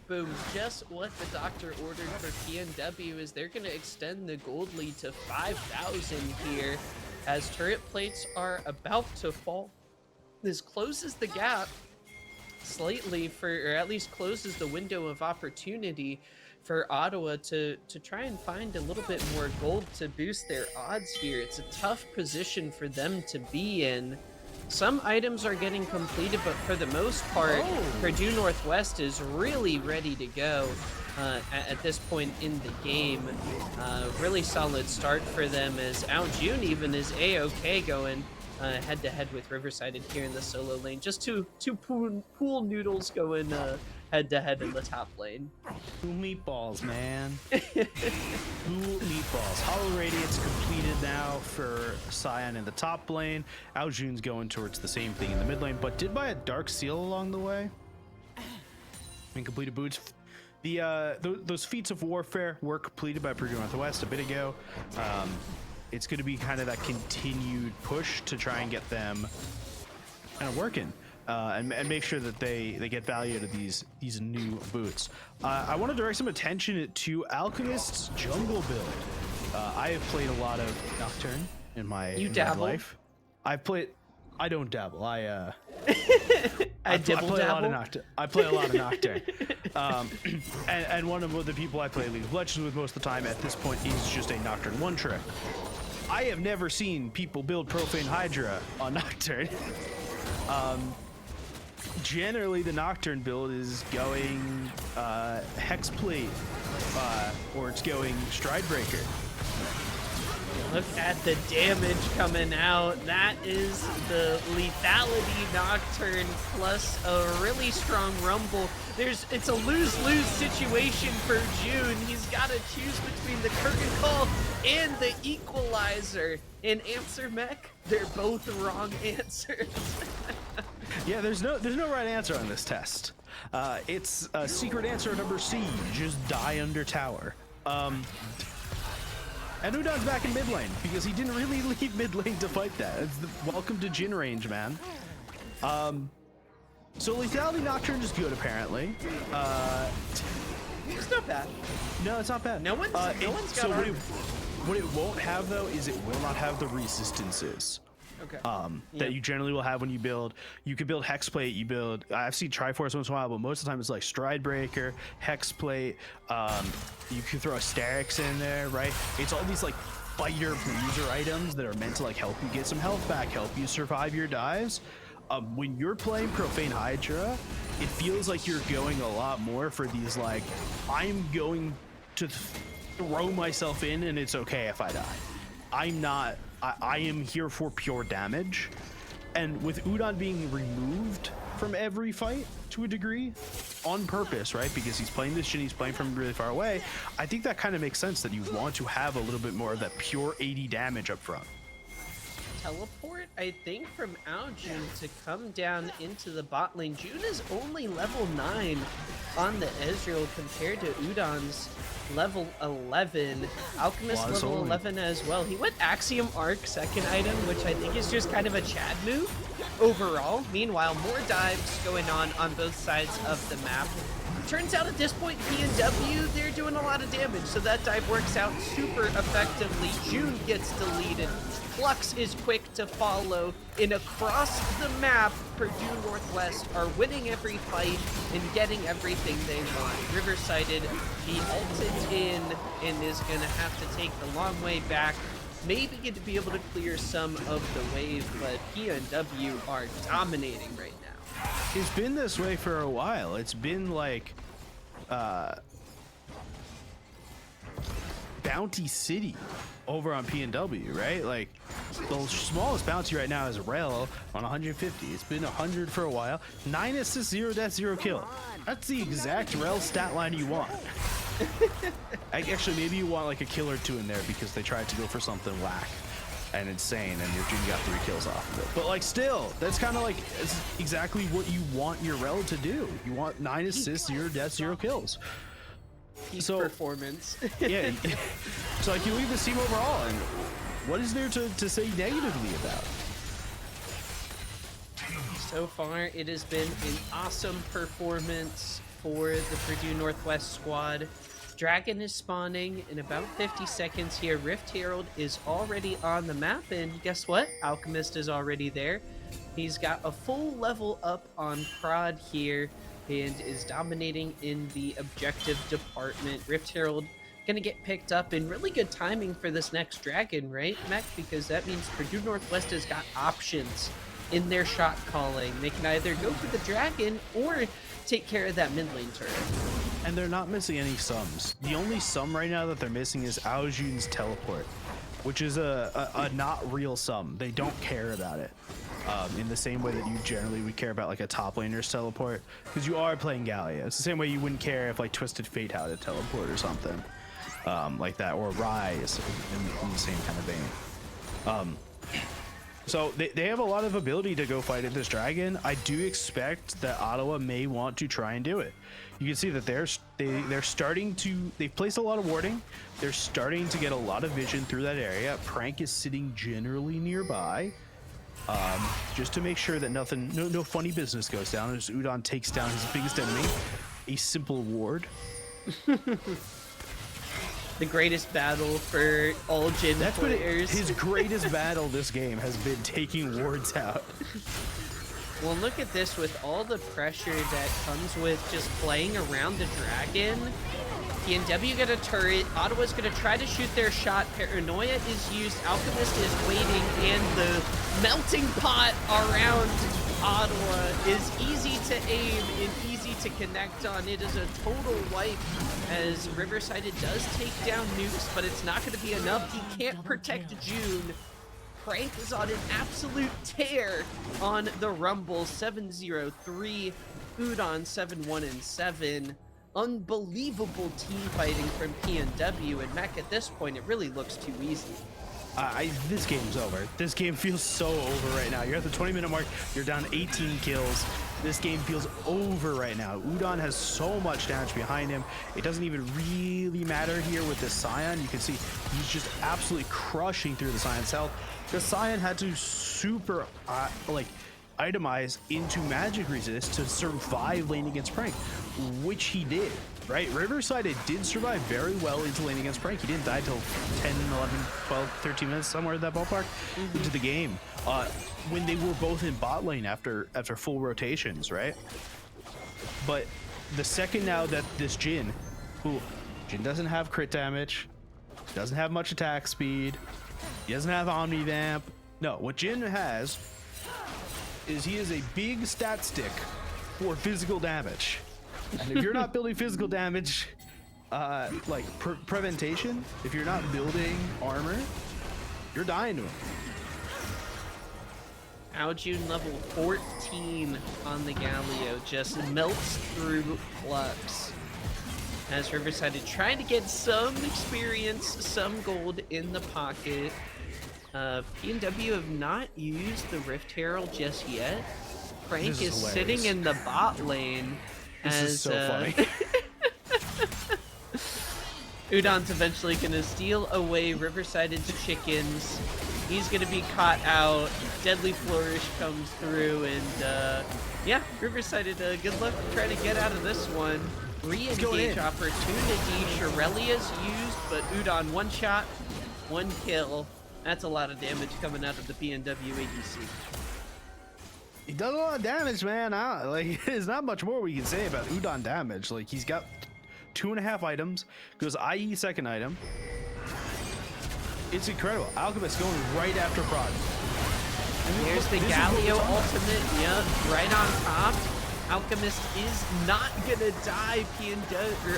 S8: Boom, just what the doctor ordered for PNW is they're going to extend the gold lead to 5,000 here as turret plates are about to fall. This closes the gap slightly for, or at least closes the window of opportunity for Ottawa to try and find a little bit more gold to boost their odds here. It's a tough position for them to be in. Some items are getting completed, but for the most part, Purdue Northwest is really ready to go at this point in the game. Really solid start for them as Aljun even is A-OK going head-to-head with Riverside here in the solo lane. Just two pool noodles going head-to-head in the top lane.
S7: Cool meatballs, man. Cool meatballs. Hollow Radiance completed now for Cyan in the top lane. Aljun's going towards the same thing in the mid lane, but did buy a Dark Seal along the way. And completed boots. Those feats of warfare were completed by Purdue Northwest a bit ago. It's going to be kind of that continued push to try and get them kind of working. And make sure that they get value out of these new boots. I want to direct some attention to Alchemist's jungle build. I have played a lot of Nocturne in my life. I've played. I don't dabble. I play a lot of Nocturne. I play a lot of Nocturne. And one of the people I play League of Legends with most of the time at this point is just a Nocturne one trick. I have never seen people build Profane Hydra on Nocturne. Generally, the Nocturne build is going Hexplate, or it's going Stridebreaker.
S8: Look at the damage coming out. That is the lethality Nocturne plus a really strong Rumble. It's a lose-lose situation for June. He's got to choose between the curtain call and the equalizer. In answer MEC, they're both wrong answers.
S7: Yeah, there's no right answer on this test. It's secret answer number C, just die under tower. And Udon's back in mid lane because he didn't really leave mid lane to fight that. It's the welcome to Jin range, man. So lethality Nocturne is good apparently.
S8: It's not bad.
S7: No, it's not bad.
S8: No one's got
S7: so what it won't have though is it will not have the resistances.
S8: Okay.
S7: That you generally will have when you build. You can build Hexplate. You build. I've seen Triforce once in a while, but most of the time it's like Stridebreaker, Hexplate. You can throw Asterix in there, right? It's all these like fighter bruiser items that are meant to like help you get some health back, help you survive your dives. When you're playing Profane Hydra, it feels like you're going a lot more for these like I'm going to throw myself in and it's okay if I die. I'm not. I am here for pure damage. And with Udon being removed from every fight to a degree on purpose, right? Because he's playing this Jin, he's playing from really far away. I think that kind of makes sense that you want to have a little bit more of that pure 80 damage up front.
S8: Teleport, I think, from Aljun to come down into the bot lane. June is only level 9 on the Ezreal compared to Udon's level 11. Alchemist level 11 as well. He went Axiom Arc second item, which I think is just kind of a Chad move overall. Meanwhile, more dives going on both sides of the map. Turns out at this point, PNW, they're doing a lot of damage, so that dive works out super effectively. June gets deleted. Flux is quick to follow, and across the map, Purdue Northwest are winning every fight and getting everything they want. Riverside, he ulted in and is going to have to take the long way back. Maybe get to be able to clear some of the wave, but PNW are dominating right now.
S7: It's been this way for a while. It's been like bad bounty city over on PNW, right? Like the smallest bounty right now is Rel on 150. It's been 100 for a while. 9 assists, 0 deaths, 0 kill. That's the exact Rel stat line you want. Actually, maybe you want like a kill or 2 in there because they tried to go for something whack and insane, and your team got 3 kills off of it. But like, still, that's kind of like it's exactly what you want your Rel to do. You want 9 assists, 0 deaths, 0 kills.
S8: Peak performance.
S7: Yeah. So like, you leave this team overall, and what is there to say negatively about?
S8: So far, it has been an awesome performance for the Purdue Northwest squad. Dragon is spawning in about 50 seconds here. Rift Herald is already on the map, and guess what? Alchemist is already there. He's got a full level up on Prod here and is dominating in the objective department. Rift Herald gonna get picked up in really good timing for this next Dragon, right, Mech? Because that means Purdue Northwest has got options in their shot calling. They can either go for the Dragon or take care of that mid lane turret.
S7: And they're not missing any sums. The only sum right now that they're missing is Aojun's teleport, which is a not real sum. They don't care about it in the same way that you generally would care about like a top laner's teleport, because you are playing Gallia. It's the same way you wouldn't care if like Twisted Fate had a teleport or something like that, or Rise in the same kind of vein. So they have a lot of ability to go fight at this Dragon. I do expect that Ottawa may want to try and do it. You can see that they're starting to, they've placed a lot of warding. They're starting to get a lot of vision through that area. Prank is sitting generally nearby, just to make sure that no funny business goes down as Udon takes down his biggest enemy, a simple ward.
S8: The greatest battle for all Jin players.
S7: His greatest battle this game has been taking wards out.
S8: Well, look at this with all the pressure that comes with just playing around the Dragon. PNW got a turret. Ottawa's going to try to shoot their shot. Paranoia is used. Alchemist is waiting. And the melting pot around Ottawa is easy to aim and easy to connect on. It is a total wipe as Riverside does take down nukes, but it's not going to be enough. He can't protect June. Prank is on an absolute tear on the Rumble. 7-0-3, Udon 7-1-7. Unbelievable team fighting from PNW, and Mech, at this point, it really looks too easy.
S7: This game's over. This game feels so over right now. You're at the 20-minute mark. You're down 18 kills. This game feels over right now. Udon has so much damage behind him. It doesn't even really matter here with this Scion. You can see he's just absolutely crushing through the Scion's health. The Scion had to super, itemize into magic resist to survive lane against Prank, which he did. Right, Riverside did survive very well into lane against Prank. He didn't die till 10, 11, 12, 13 minutes, somewhere in that ballpark into the game. When they were both in bot lane after full rotations, right? But the second now that this Jin doesn't have crit damage, doesn't have much attack speed, he doesn't have Omni Vamp. No, what Jin has is he is a big stat stick for physical damage. And if you're not building physical damage, preventation, if you're not building armor, you're dying to him.
S8: Aojun level 14 on the Galio just melts through Flux. As Riverside is trying to get some experience, some gold in the pocket. PNW have not used the Rift Herald just yet. Prank is sitting in the bot lane.
S7: This is so funny.
S8: Udon's eventually going to steal away Riverside's chickens. He's going to be caught out. Deadly Flourish comes through, and yeah, Riverside, good luck trying to get out of this one. Re-engage opportunity. Shirelia's used, but Udon one shot, one kill. That's a lot of damage coming out of the PNW ADC.
S7: He does a lot of damage, man. There's not much more we can say about Udon damage. Like, he's got 2.5 items, goes IE second item. It's incredible. Alchemist going right after Prod.
S8: Here's the Galio ultimate, yep, right on top. Alchemist is not gonna die.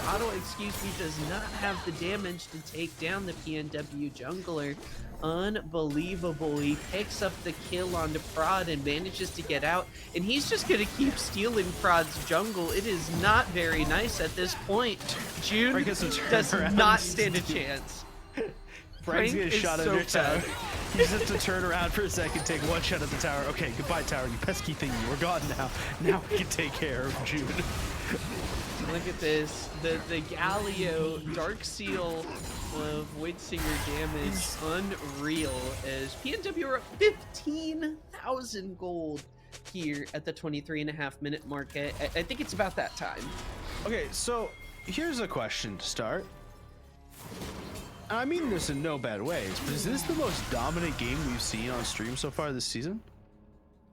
S8: Ottawa, excuse me, does not have the damage to take down the PNW jungler. Unbelievable. He picks up the kill onto Prod and manages to get out, and he's just gonna keep stealing Prod's jungle. It is not very nice at this point. June does not stand a chance.
S7: Frank's getting shot at their tower.
S8: sad.
S7: He just has to turn around for a second, take one shot at the tower. Okay, goodbye, tower, you pesky thing. We're gone now. Now we can take care of June.
S8: Look at this. The Galio Dark Seal Void Singer damage, unreal, as PNW are up 15,000 gold here at the 23.5-minute mark. I think it's about that time.
S7: Okay, so here's a question to start. I mean this in no bad ways, but is this the most dominant game we've seen on stream so far this season?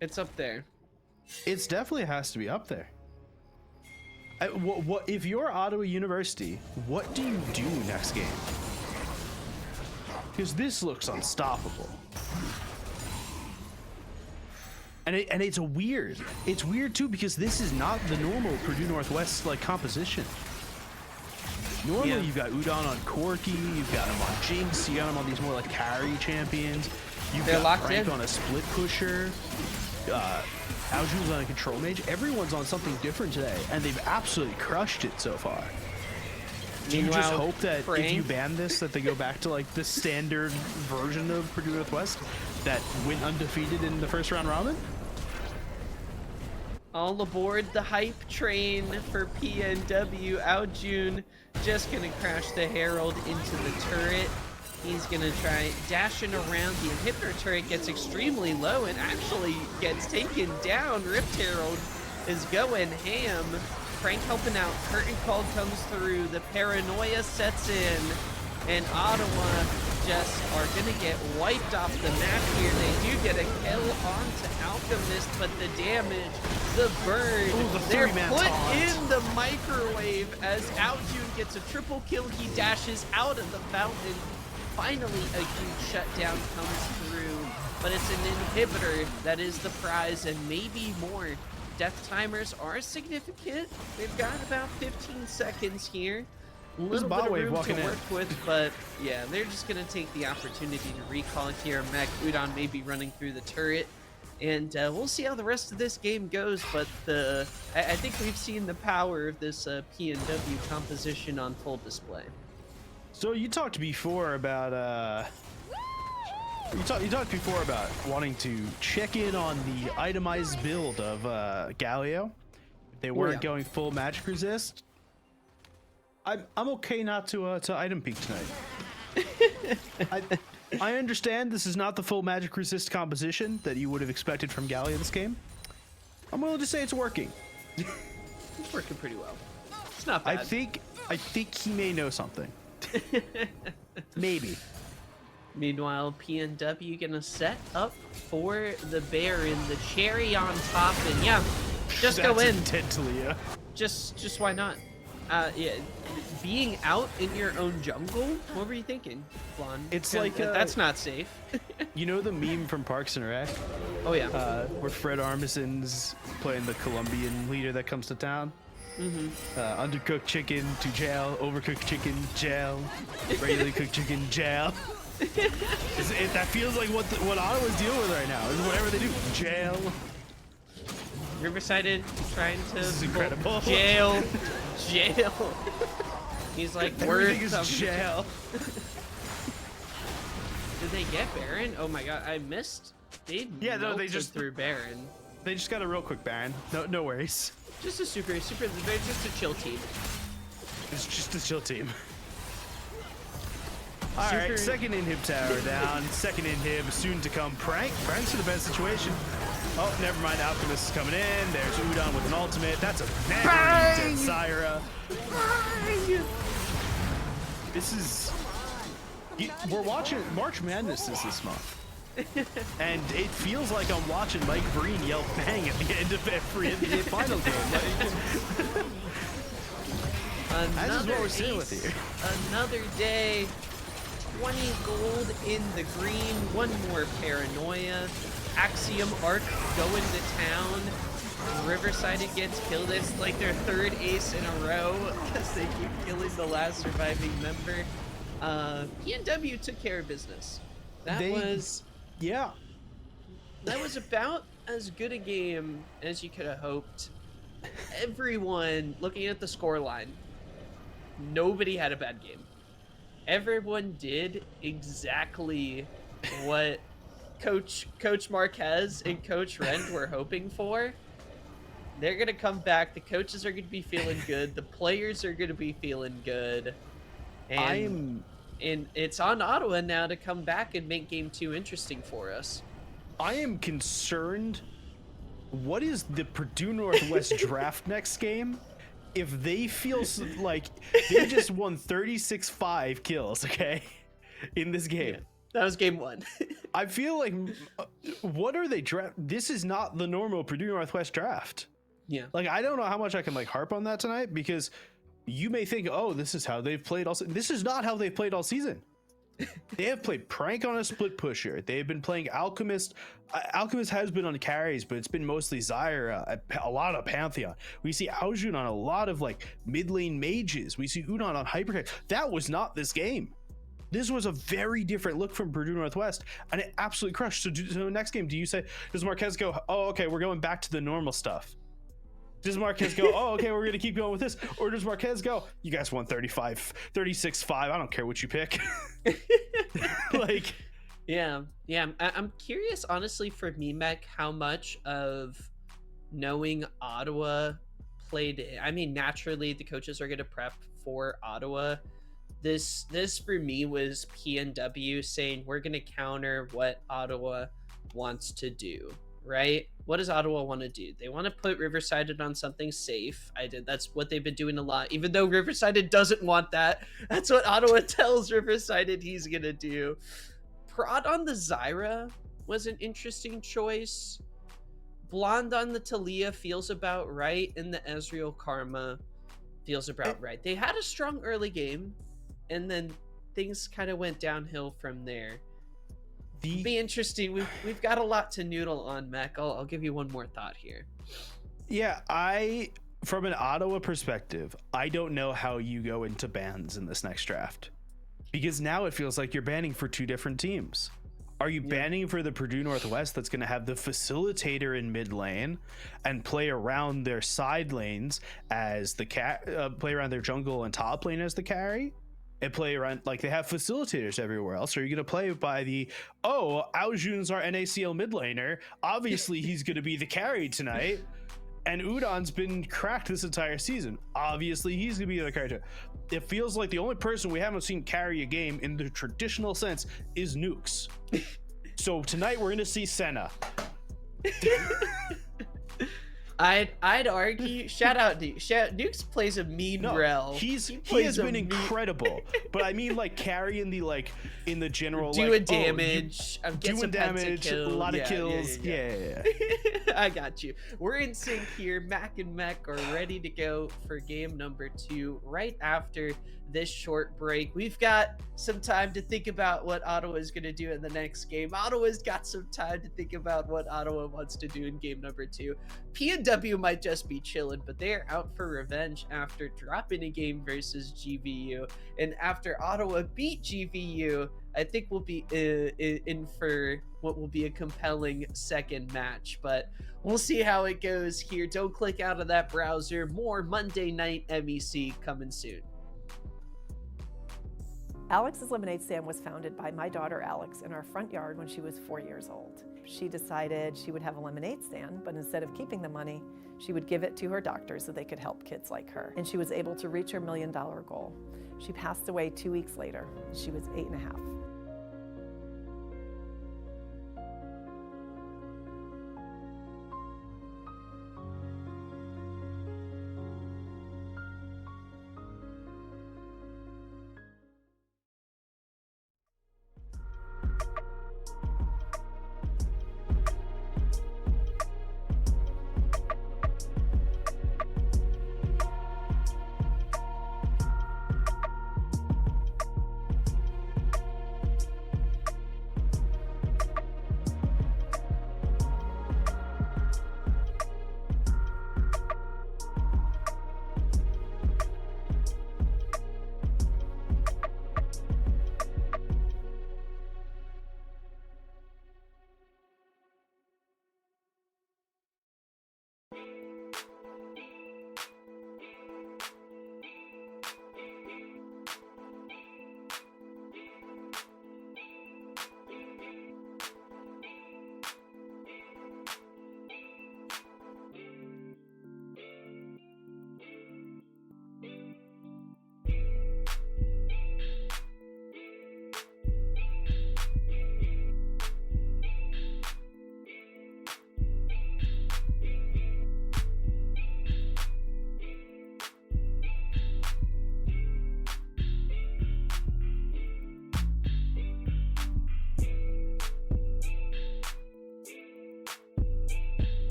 S8: It's up there.
S7: It definitely has to be up there. What if you're Ottawa University, what do you do next game? Because this looks unstoppable. And it's weird. It's weird too because this is not the normal Purdue Northwest like composition. Normally you've got Udon on Corky, you've got him on Jinx, you got him on these more like carry champions. You've got Frank on a split pusher. Alju's on a control mage. Everyone's on something different today, and they've absolutely crushed it so far. Do you just hope that if you ban this, that they go back to like the standard version of Purdue Northwest that went undefeated in the first round robin?
S8: All aboard the hype train for PNW. Aljun just gonna crash the Herald into the turret. He's gonna try dashing around. The inhibitor turret gets extremely low and actually gets taken down. Rift Herald is going ham. Frank helping out. Curtain Call comes through. The paranoia sets in. And Ottawa just are gonna get wiped off the map here. They do get a kill onto Alchemist, but the damage, the burn, they're put in the microwave as Aljun gets a triple kill. He dashes out of the fountain. Finally, a huge shutdown comes through, but it's an inhibitor that is the prize, and maybe more. Death timers are significant. They've got about 15 seconds here. A little bit of room to work with, but yeah, they're just going to take the opportunity to recall here. MEC Udon may be running through the turret, and we'll see how the rest of this game goes, but I think we've seen the power of this PNW composition on full display.
S7: So you talked before about you talked before about wanting to check in on the itemized build of Galio. If they weren't going full magic resist, I'm okay not to item peek tonight. I understand this is not the full magic resist composition that you would have expected from Galio this game. I'm willing to say it's working.
S8: It's working pretty well. It's not bad.
S7: I think he may know something. Maybe.
S8: Meanwhile, PNW gonna set up for the Baron, the cherry on top, and yeah, just go in.
S7: Intently, yeah.
S8: Just why not? Yeah, being out in your own jungle. What were you thinking, Blonde?
S7: It's like
S8: that's not safe.
S7: You know the meme from Parks and Rec?
S8: Oh yeah.
S7: Where Fred Armisen's playing the Colombian leader that comes to town. Undercooked chicken to jail, overcooked chicken jail, regularly cooked chicken jail. That feels like what Ottawa's dealing with right now. Is whatever they do, jail.
S8: Riverside trying to
S7: This is incredible.
S8: Jail. He's like,
S7: everything is jail.
S8: Did they get Baron? Oh my god, I missed. They
S7: just
S8: threw Baron.
S7: They just got a real quick Baron. No worries.
S8: Just a they're just a chill team.
S7: It's just a chill team. Alright, second inhib tower down. Second inhib soon to come. Prank's in the best situation. Oh, never mind. Alchemist is coming in. There's Udon with an ultimate. That's a very dead Syra. This is... We're watching March Madness this month. And it feels like I'm watching Mike Breen yell bang at the end of every NBA final game. That's just what we're seeing with here.
S8: Another day. 20 gold in the green. One more paranoia. Axiom Arc going to town. Riverside gets killed. It's like their third ace in a row because they keep killing the last surviving member. PNW took care of business. That was about as good a game as you could have hoped. Everyone looking at the scoreline, nobody had a bad game. Everyone did exactly what Coach Marquez and Coach Rend were hoping for. They're going to come back. The coaches are going to be feeling good. The players are going to be feeling good. And it's on Ottawa now to come back and make game 2 interesting for us.
S7: I am concerned. What is the Purdue Northwest draft next game? If they feel like they just won 36-5 kills, okay, in this game.
S8: Yeah, that was game 1.
S7: I feel like, what are they draft? This is not the normal Purdue Northwest draft.
S8: Yeah.
S7: Like, I don't know how much I can like harp on that tonight, because you may think, oh, this is how they've played all season. This is not how they've played all season. They have played Prank on a split pusher. They've been playing Alchemist. Alchemist has been on carries, but it's been mostly Zyra, a lot of Pantheon. We see Aojun on a lot of like mid lane mages. We see Udon on Hypercare. That was not this game. This was a very different look from Purdue Northwest, and it absolutely crushed. So next game, do you say, does Marquez go, oh, okay, we're going back to the normal stuff? Does Marquez go, oh, okay, we're going to keep going with this? Or does Marquez go, you guys won 36-5, I don't care what you pick. Like,
S8: yeah. I'm curious, honestly, for MEC, how much of knowing Ottawa played. I mean, naturally, the coaches are going to prep for Ottawa. This for me was PNW saying, we're going to counter what Ottawa wants to do. Right? What does Ottawa want to do? They want to put Riverside on something safe. That's what they've been doing a lot. Even though Riverside doesn't want that, that's what Ottawa tells Riverside he's gonna do. Prod on the Zyra was an interesting choice. Blonde on the Talia feels about right, and the Ezreal Karma feels about right. They had a strong early game, and then things kind of went downhill from there. It'll be interesting. We've got a lot to noodle on, Mac. I'll give you one more thought here.
S7: Yeah, from an Ottawa perspective, I don't know how you go into bans in this next draft, because now it feels like you're banning for 2 different teams. Are you banning for the Purdue Northwest that's going to have the facilitator in mid lane and play around their side lanes as the play around their jungle and top lane as the carry? And play around like they have facilitators everywhere else? Or are you going to play by the, oh, Aojun's our NACL mid laner, obviously he's going to be the carry tonight, and Udon's been cracked this entire season, obviously he's going to be the carry tonight. It feels like the only person we haven't seen carry a game in the traditional sense is Nukes. So tonight we're going to see Senna.
S8: I'd argue. Shout out to Nukes plays a mean rel.
S7: He has been incredible, but I mean like carrying the like in the general
S8: doing damage,
S7: doing damage, a lot of kills. Yeah.
S8: I got you. We're in sync here. Mac and Mech are ready to go for game number 2 right after this short break. We've got some time to think about what Ottawa is going to do in the next game. Ottawa's got some time to think about what Ottawa wants to do in game number 2. PNW might just be chilling, but they are out for revenge after dropping a game versus GVU. And after Ottawa beat GVU, I think we'll be in for what will be a compelling second match. But we'll see how it goes here. Don't click out of that browser. More Monday Night MEC coming soon.
S9: Alex's Lemonade Stand was founded by my daughter Alex in our front yard when she was 4 years old. She decided she would have a lemonade stand, but instead of keeping the money, she would give it to her doctors so they could help kids like her. And she was able to reach her $1 million goal. She passed away 2 weeks later. She was 8.5.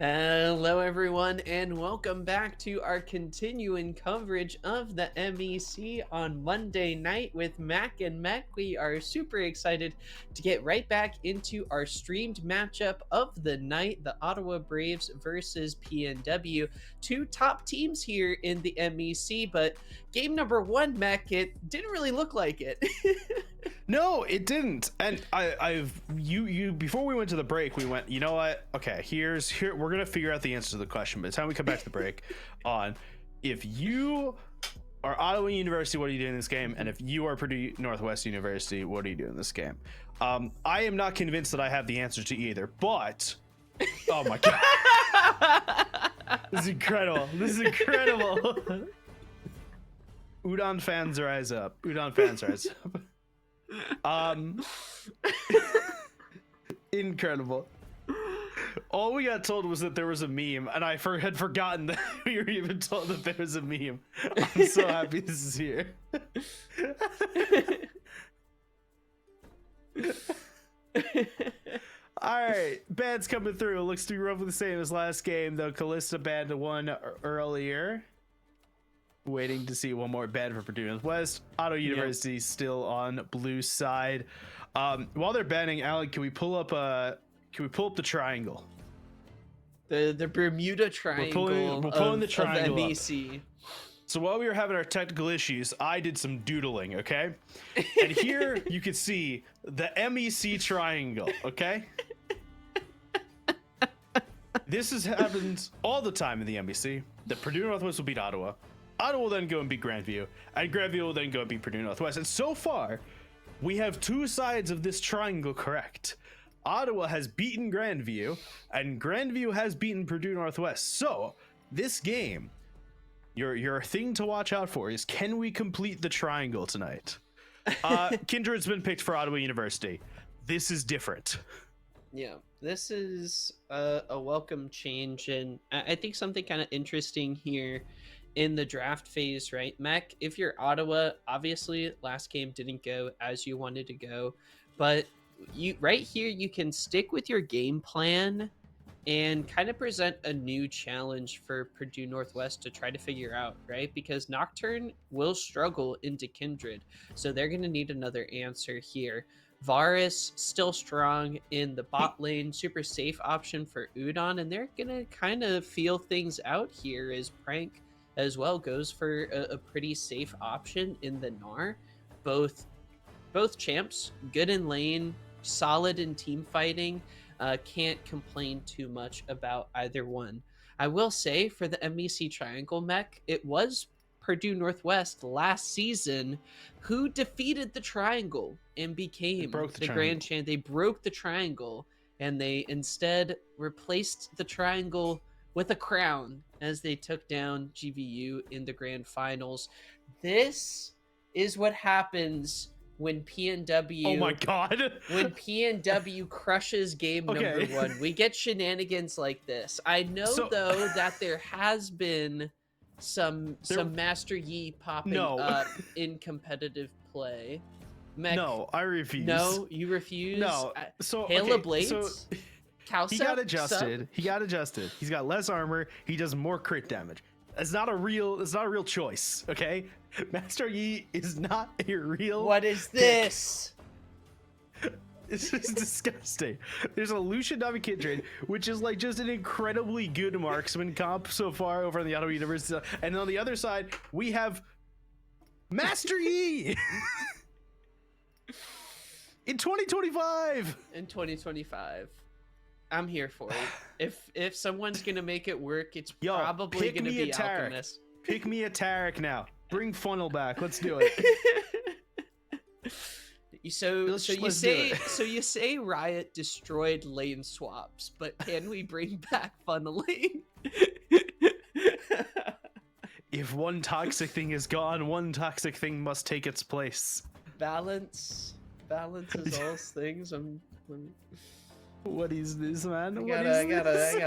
S8: Hello, everyone, and welcome back to our continuing coverage of the MEC on Monday night with Mac and MEC. We are super excited to get right back into our streamed matchup of the night, the Ottawa Braves versus PNW. Two top teams here in the MEC, but game number one, Mac, it didn't really look like it.
S7: No, it didn't. And you before we went to the break, we went, you know what? Okay, here we're gonna figure out the answer to the question. By the time we come back to the break, on if you are Ottawa University, what are you doing in this game? And if you are Purdue Northwest University, what are you doing in this game? I am not convinced that I have the answer to either, but oh my god, this is incredible. This is incredible. Udon fans rise up. Udon fans rise up. Incredible. All we got told was that there was a meme, and I had forgotten that we were even told that there was a meme. I'm so happy this is here. All right, bands coming through. Looks to be roughly the same as last game, though. Callista band won earlier. Waiting to see one more band for Purdue Northwest. Ottawa University still on blue side. While they're banning, Alec, can we pull up the triangle?
S8: The Bermuda Triangle.
S7: We're pulling the triangle
S8: of the MEC.
S7: So while we were having our technical issues, I did some doodling, okay? And here you can see the MEC triangle, okay? This happens all the time in the MEC. The Purdue Northwest will beat Ottawa. Ottawa will then go and beat Grandview, and Grandview will then go and beat Purdue Northwest. And so far, we have two sides of this triangle correct. Ottawa has beaten Grandview, and Grandview has beaten Purdue Northwest. So, this game, your thing to watch out for is, can we complete the triangle tonight? Kindred's been picked for Ottawa University. This is different.
S8: Yeah, this is a welcome change, and I think something kind of interesting here in the draft phase, right? Mac, if you're Ottawa, obviously last game didn't go as you wanted to go, but you right here you can stick with your game plan and kind of present a new challenge for Purdue Northwest to try to figure out, right? Because Nocturne will struggle into Kindred, so they're going to need another answer here. Varus still strong in the bot lane, super safe option for Udon, and they're going to kind of feel things out here as Prank as well goes for a pretty safe option in the Gnar. Both champs, good in lane, solid in team fighting. Can't complain too much about either one. I will say for the MEC Triangle mech, it was Purdue Northwest last season who defeated the Triangle and became the Grand Champ. They broke the Triangle, and they instead replaced the Triangle with a crown as they took down GVU in the grand finals. This is what happens when PNW...
S7: Oh my god!
S8: When PNW crushes game number one. We get shenanigans like this. I know, though, that there has been some Master Yi popping up in competitive play. Mech,
S7: no, I refuse.
S8: No, you refuse?
S7: No. So,
S8: Hail of Blades?
S7: So...
S8: Calcep,
S7: he got adjusted. He got adjusted. He's got less armor. He does more crit damage. It's not a real choice, okay? Master Yi is not a real.
S8: What is this?
S7: It's just disgusting. There's a Lucian Navi Kindred, which is like just an incredibly good marksman comp so far over on the Ottawa University. And on the other side, we have Master Yi in 2025.
S8: In 2025. I'm here for it. If someone's gonna make it work, it's probably gonna be Alchemist.
S7: Pick me a Tarek now. Bring Funnel back. Let's do it.
S8: So you say Riot destroyed lane swaps, but can we bring back funneling?
S7: If one toxic thing is gone, one toxic thing must take its place.
S8: Balance is all things.
S7: What is this, man?
S8: I got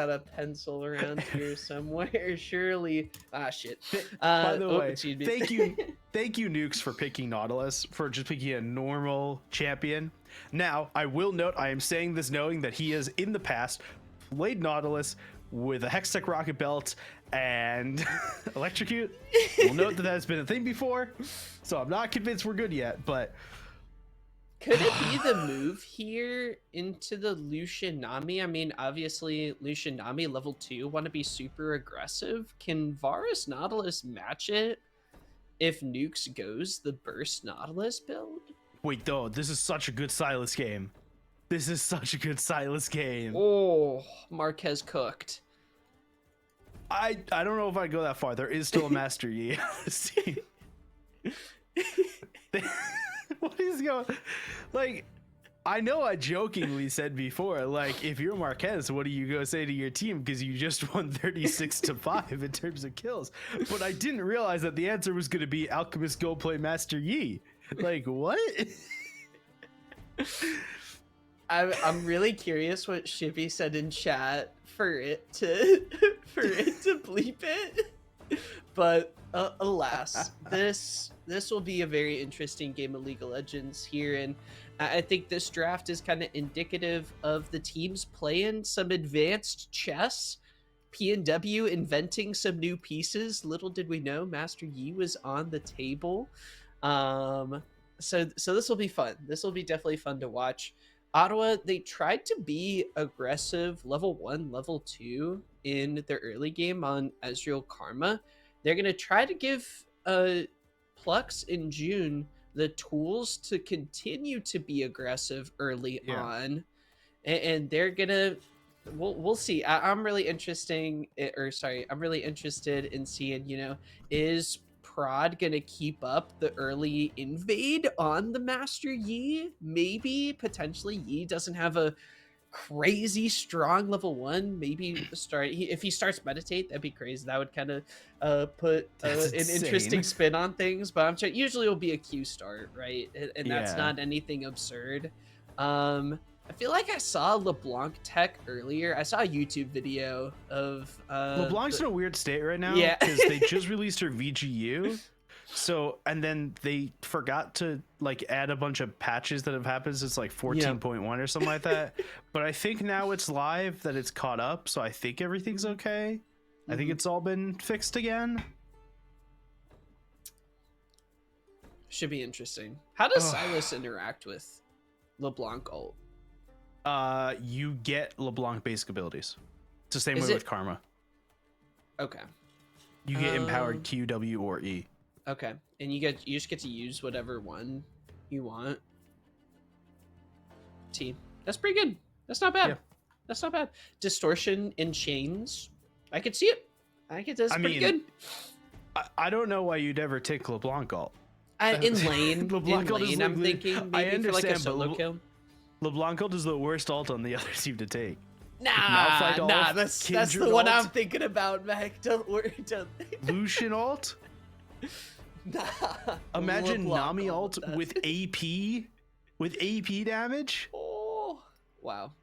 S8: a pencil around here somewhere. Surely. Ah, shit.
S7: By the way, thank you, Nukes, for picking Nautilus, for just picking a normal champion. Now, I will note, I am saying this knowing that he has in the past played Nautilus with a Hextech rocket belt and electrocute. We'll note that has been a thing before, so I'm not convinced we're good yet, but
S8: could it be the move here into the Lucian Nami? I mean, obviously, Lucian Nami level 2 want to be super aggressive. Can Varus Nautilus match it if Nukes goes the Burst Nautilus build?
S7: wait, though, this is such a good Silas game. This is such a good Silas game.
S8: Oh, Marquez cooked.
S7: I don't know if I'd go that far. There is still a Master Yi. What is going? Like, I know I jokingly said before, like, if you're Marquez, what do you go say to your team? Because you just won 36-5 in terms of kills. But I didn't realize that the answer was going to be Alchemist go play Master Yi. Like, what?
S8: I'm really curious what Shivy said in chat for it to bleep it. But alas, this will be a very interesting game of League of Legends here, and I think this draft is kind of indicative of the teams playing some advanced chess. PNW inventing some new pieces. Little did we know Master Yi was on the table. So this will be fun. This will be definitely fun to watch. Ottawa, they tried to be aggressive level 1, level 2 in their early game on Ezreal Karma. They're going to try to give Plux in June the tools to continue to be aggressive early on. And they're going to, we'll see. I'm really interested in seeing, you know, is Prod gonna keep up the early invade on the Master Yi? Maybe, potentially, Yi doesn't have a crazy strong level 1. Maybe if he starts Meditate, that'd be crazy. That would kind of put an interesting spin on things. But I'm sure usually it'll be a Q start, right? And that's not anything absurd. I feel like I saw LeBlanc tech earlier. I saw a YouTube video of
S7: LeBlanc's in a weird state right now.
S8: Yeah.
S7: Because they just released her VGU. So, and then they forgot to like add a bunch of patches that have happened since like 14.1 or something like that. But I think now it's live that it's caught up. So I think everything's okay. I think it's all been fixed again.
S8: Should be interesting. How does Silas interact with LeBlanc ult?
S7: You get LeBlanc basic abilities. It's the same way with Karma.
S8: Okay.
S7: You get empowered Q, W, or E.
S8: Okay, and you just get to use whatever one you want. That's pretty good. That's not bad.
S7: Yeah.
S8: That's not bad. Distortion in chains. I could see it. That's pretty good.
S7: I don't know why you'd ever take LeBlanc ult.
S8: In lane,
S7: LeBlanc ult is
S8: I'm thinking maybe for like a solo kill.
S7: LeBlanc ult is the worst ult on the other team to take.
S8: Nah, that's the one I'm thinking about, Mac. Don't worry.
S7: Lucian ult?
S8: Nah.
S7: Imagine
S8: LeBlanc
S7: Nami ult with AP damage.
S8: Oh, wow.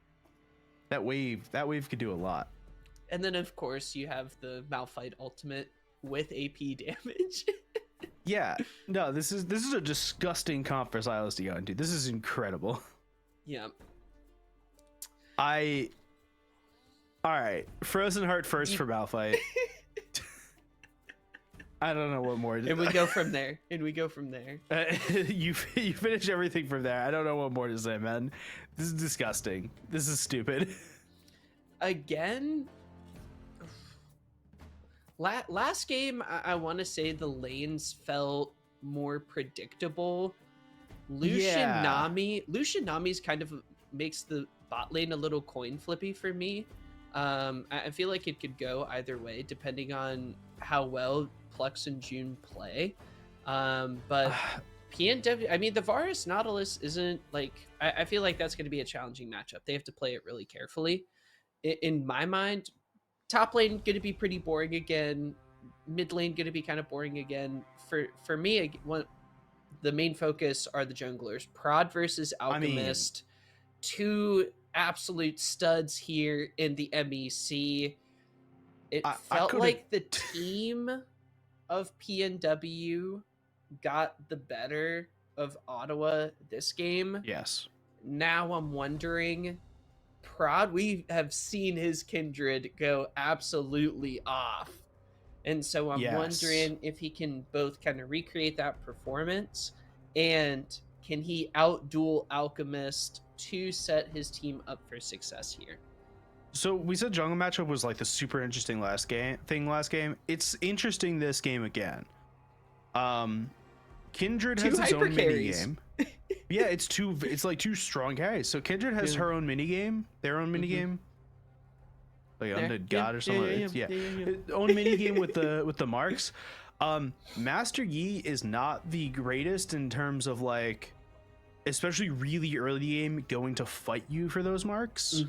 S7: That wave could do a lot.
S8: And then of course you have the Malphite ultimate with AP damage.
S7: Yeah. No, this is a disgusting comp for Silas to go into. This is incredible.
S8: Yeah.
S7: All right. Frozen Heart first for Malphite. I don't know what more.
S8: And we go from there.
S7: You finish everything from there. I don't know what more to say, man. This is disgusting. This is stupid.
S8: Again, last game, I want to say the lanes felt more predictable. Lucian Nami's kind of makes the bot lane a little coin flippy for me. I feel like it could go either way depending on how well Plux and June play. But PNW, I mean, the Varus Nautilus isn't like, I feel like that's going to be a challenging matchup. They have to play it really carefully. In my mind, top lane going to be pretty boring again. Mid lane going to be kind of boring again. For me, the main focus are the junglers. Prod versus Alchemist. Two absolute studs here in the MEC. It felt like the team of PNW got the better of Ottawa this game.
S7: Yes.
S8: Now I'm wondering Prod, we have seen his kindred go absolutely off. And so I'm wondering if he can both kind of recreate that performance, and can he outduel Alchemist to set his team up for success here?
S7: So we said jungle matchup was like the super interesting last game. It's interesting this game again. Kindred has its own mini game. Yeah, it's like two strong carries. So Kindred has her own mini game, their own mini game. Like Undead God or something. Own mini game with the marks. Master Yi is not the greatest in terms of like, especially really early game, going to fight you for those marks.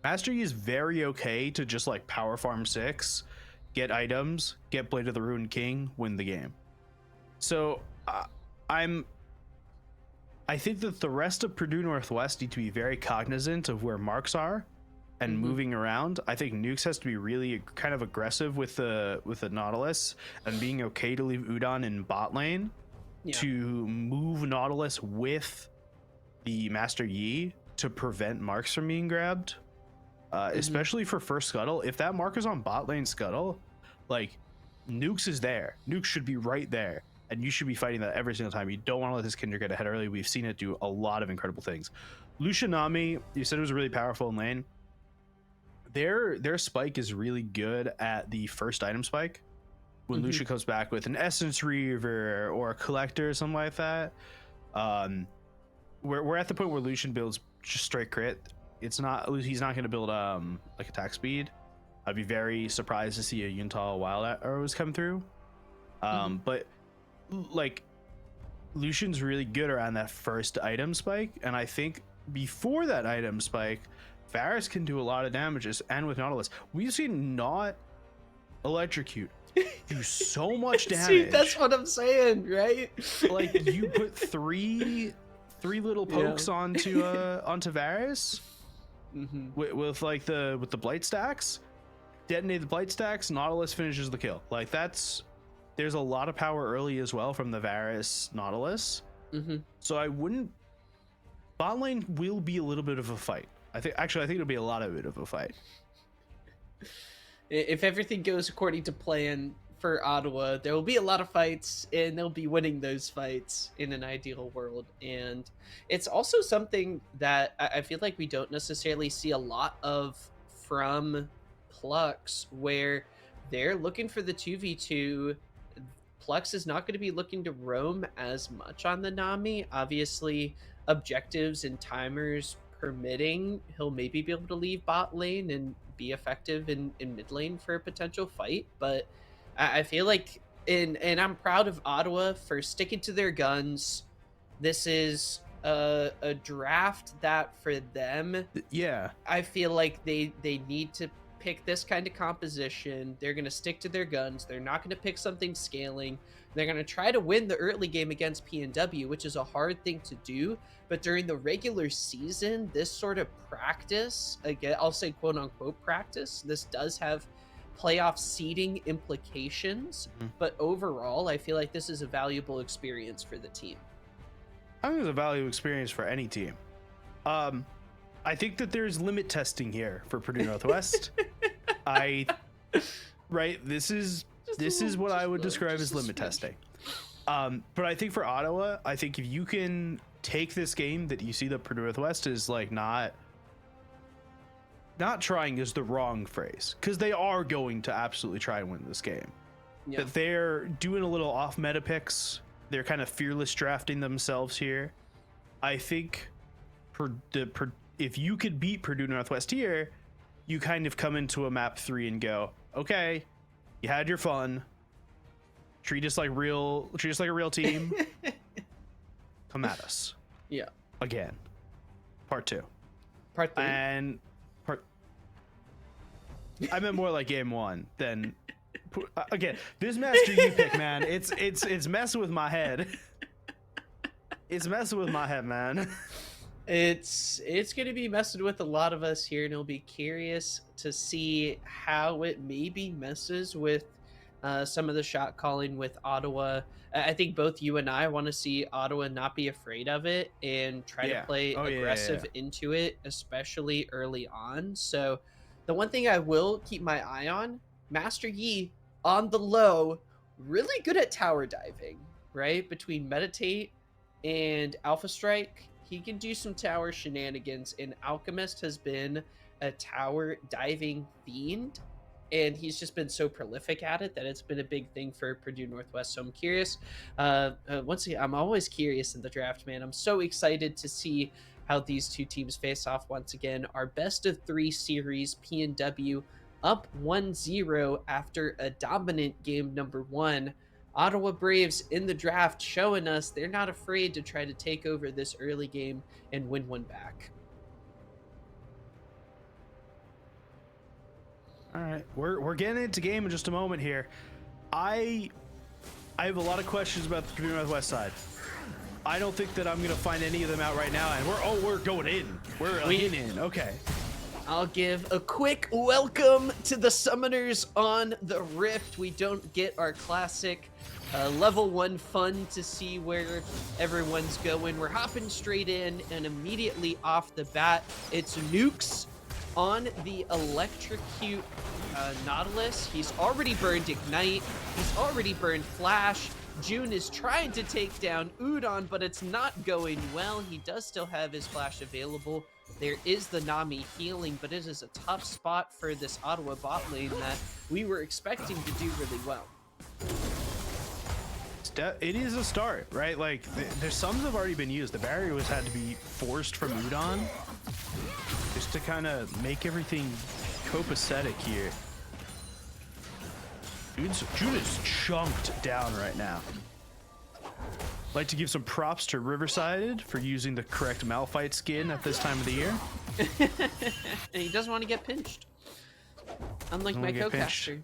S7: Master Yi is very okay to just like power farm 6, get items, get Blade of the Ruined King, win the game. So I think that the rest of Purdue Northwest need to be very cognizant of where marks are and moving around. I think Nukes has to be really kind of aggressive with the Nautilus and being okay to leave Udon in bot lane to move Nautilus with the Master Yi to prevent marks from being grabbed. Especially for first Scuttle. If that mark is on bot lane Scuttle, like Nukes is there. Nukes should be right there. And you should be fighting that every single time. You don't want to let this Kindred get ahead early. We've seen it do a lot of incredible things. Lucianami, you said it was really powerful in lane. Their spike is really good at the first item spike. When Lucia comes back with an Essence Reaver or a Collector or something like that. We're at the point where Lucian builds just straight crit. He's not going to build like attack speed. I'd be very surprised to see a Yuntal Wild Arrows come through. But like Lucian's really good around that first item spike, and I think before that item spike, Varus can do a lot of damages. And with Nautilus, we've seen not electrocute do so much damage.
S8: See, that's what I'm saying, right?
S7: Like you put three little pokes onto Varus. With the blight stacks, detonate the blight stacks, Nautilus finishes the kill. Like there's a lot of power early as well from the Varus Nautilus. So I wouldn't. Bot lane will be a little bit of a fight. I think it'll be a lot of a fight.
S8: If everything goes according to plan for Ottawa, there will be a lot of fights, and they'll be winning those fights in an ideal world. And it's also something that I feel like we don't necessarily see a lot of from Plux, where they're looking for the 2v2. Plux is not going to be looking to roam as much on the Nami. Obviously, objectives and timers permitting, he'll maybe be able to leave bot lane and be effective in mid lane for a potential fight. But I feel like, and I'm proud of Ottawa for sticking to their guns. This is a draft that for them, I feel like they need to pick this kind of composition. They're going to stick to their guns. They're not going to pick something scaling. They're going to try to win the early game against PNW, which is a hard thing to do. But during the regular season, this sort of practice, again, I'll say quote unquote practice, this does have playoff seeding implications. But overall, I feel like this is a valuable experience for the team.
S7: I think it's a valuable experience for any team. I think that there's limit testing here for Purdue Northwest. This is what I would describe as limit testing. But I think for Ottawa, I think if you can take this game that you see that Purdue Northwest is like not trying is the wrong phrase, because they are going to absolutely try and win this game. But they're doing a little off meta picks. They're kind of fearless drafting themselves here. I think if you could beat Purdue Northwest here, you kind of come into a map 3 and go, okay, you had your fun. Treat us like a real team. Come at us.
S8: Yeah.
S7: Again. Part 2.
S8: Part 3.
S7: And I meant more like game 1 than again. This Master Yi pick, man. It's messing with my head. It's messing with my head, man.
S8: It's going to be messing with a lot of us here, and it'll be curious to see how it maybe messes with some of the shot calling with Ottawa. I think both you and I want to see Ottawa not be afraid of it and try to play aggressive into it, especially early on. So the one thing I will keep my eye on, Master Yi on the low, really good at tower diving, right? Between Meditate and Alpha Strike, he can do some tower shenanigans, and Alchemist has been a tower diving fiend, and he's just been so prolific at it that it's been a big thing for Purdue Northwest. So I'm curious. Once again, I'm always curious in the draft, man. I'm so excited to see how these two teams face off once again. Our best of 3 series, PNW up 1-0 after a dominant game number 1. Ottawa Braves in the draft showing us they're not afraid to try to take over this early game and win one back.
S7: All right, we're getting into game in just a moment here. I have a lot of questions about the Purdue Northwest side. I don't think that I'm gonna find any of them out right now, and we're going in. We're in. Okay.
S8: I'll give a quick welcome to the Summoners on the Rift. We don't get our classic level 1 fun to see where everyone's going. We're hopping straight in, and immediately off the bat, it's Nukes on the Electrocute Nautilus. He's already burned Ignite. He's already burned Flash. June is trying to take down Udon, but it's not going well. He does still have his Flash available. There is the Nami healing, but it is a tough spot for this Ottawa bot lane that we were expecting to do really well.
S7: It is a start, right? Like, there's some that have already been used. The barrier was had to be forced from Udon just to kind of make everything copacetic here. June is chunked down right now. Like to give some props to Riverside for using the correct Malphite skin at this time of the year.
S8: And he doesn't want to get pinched. Unlike my co-caster.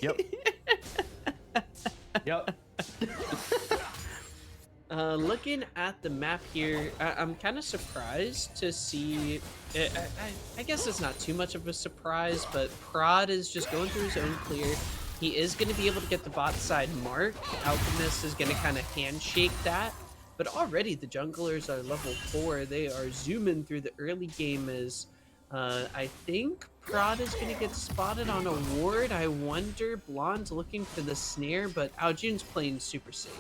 S7: Yep. Yep.
S8: Looking at the map here, I'm kind of surprised to see, I guess it's not too much of a surprise, but Prod is just going through his own clear. He is going to be able to get the bot side mark. Alchemist is going to kind of handshake that. But already the junglers are level 4. They are zooming through the early game as I think Prod is going to get spotted on a ward. I wonder, Blonde's looking for the snare, but Aojun's playing super safe.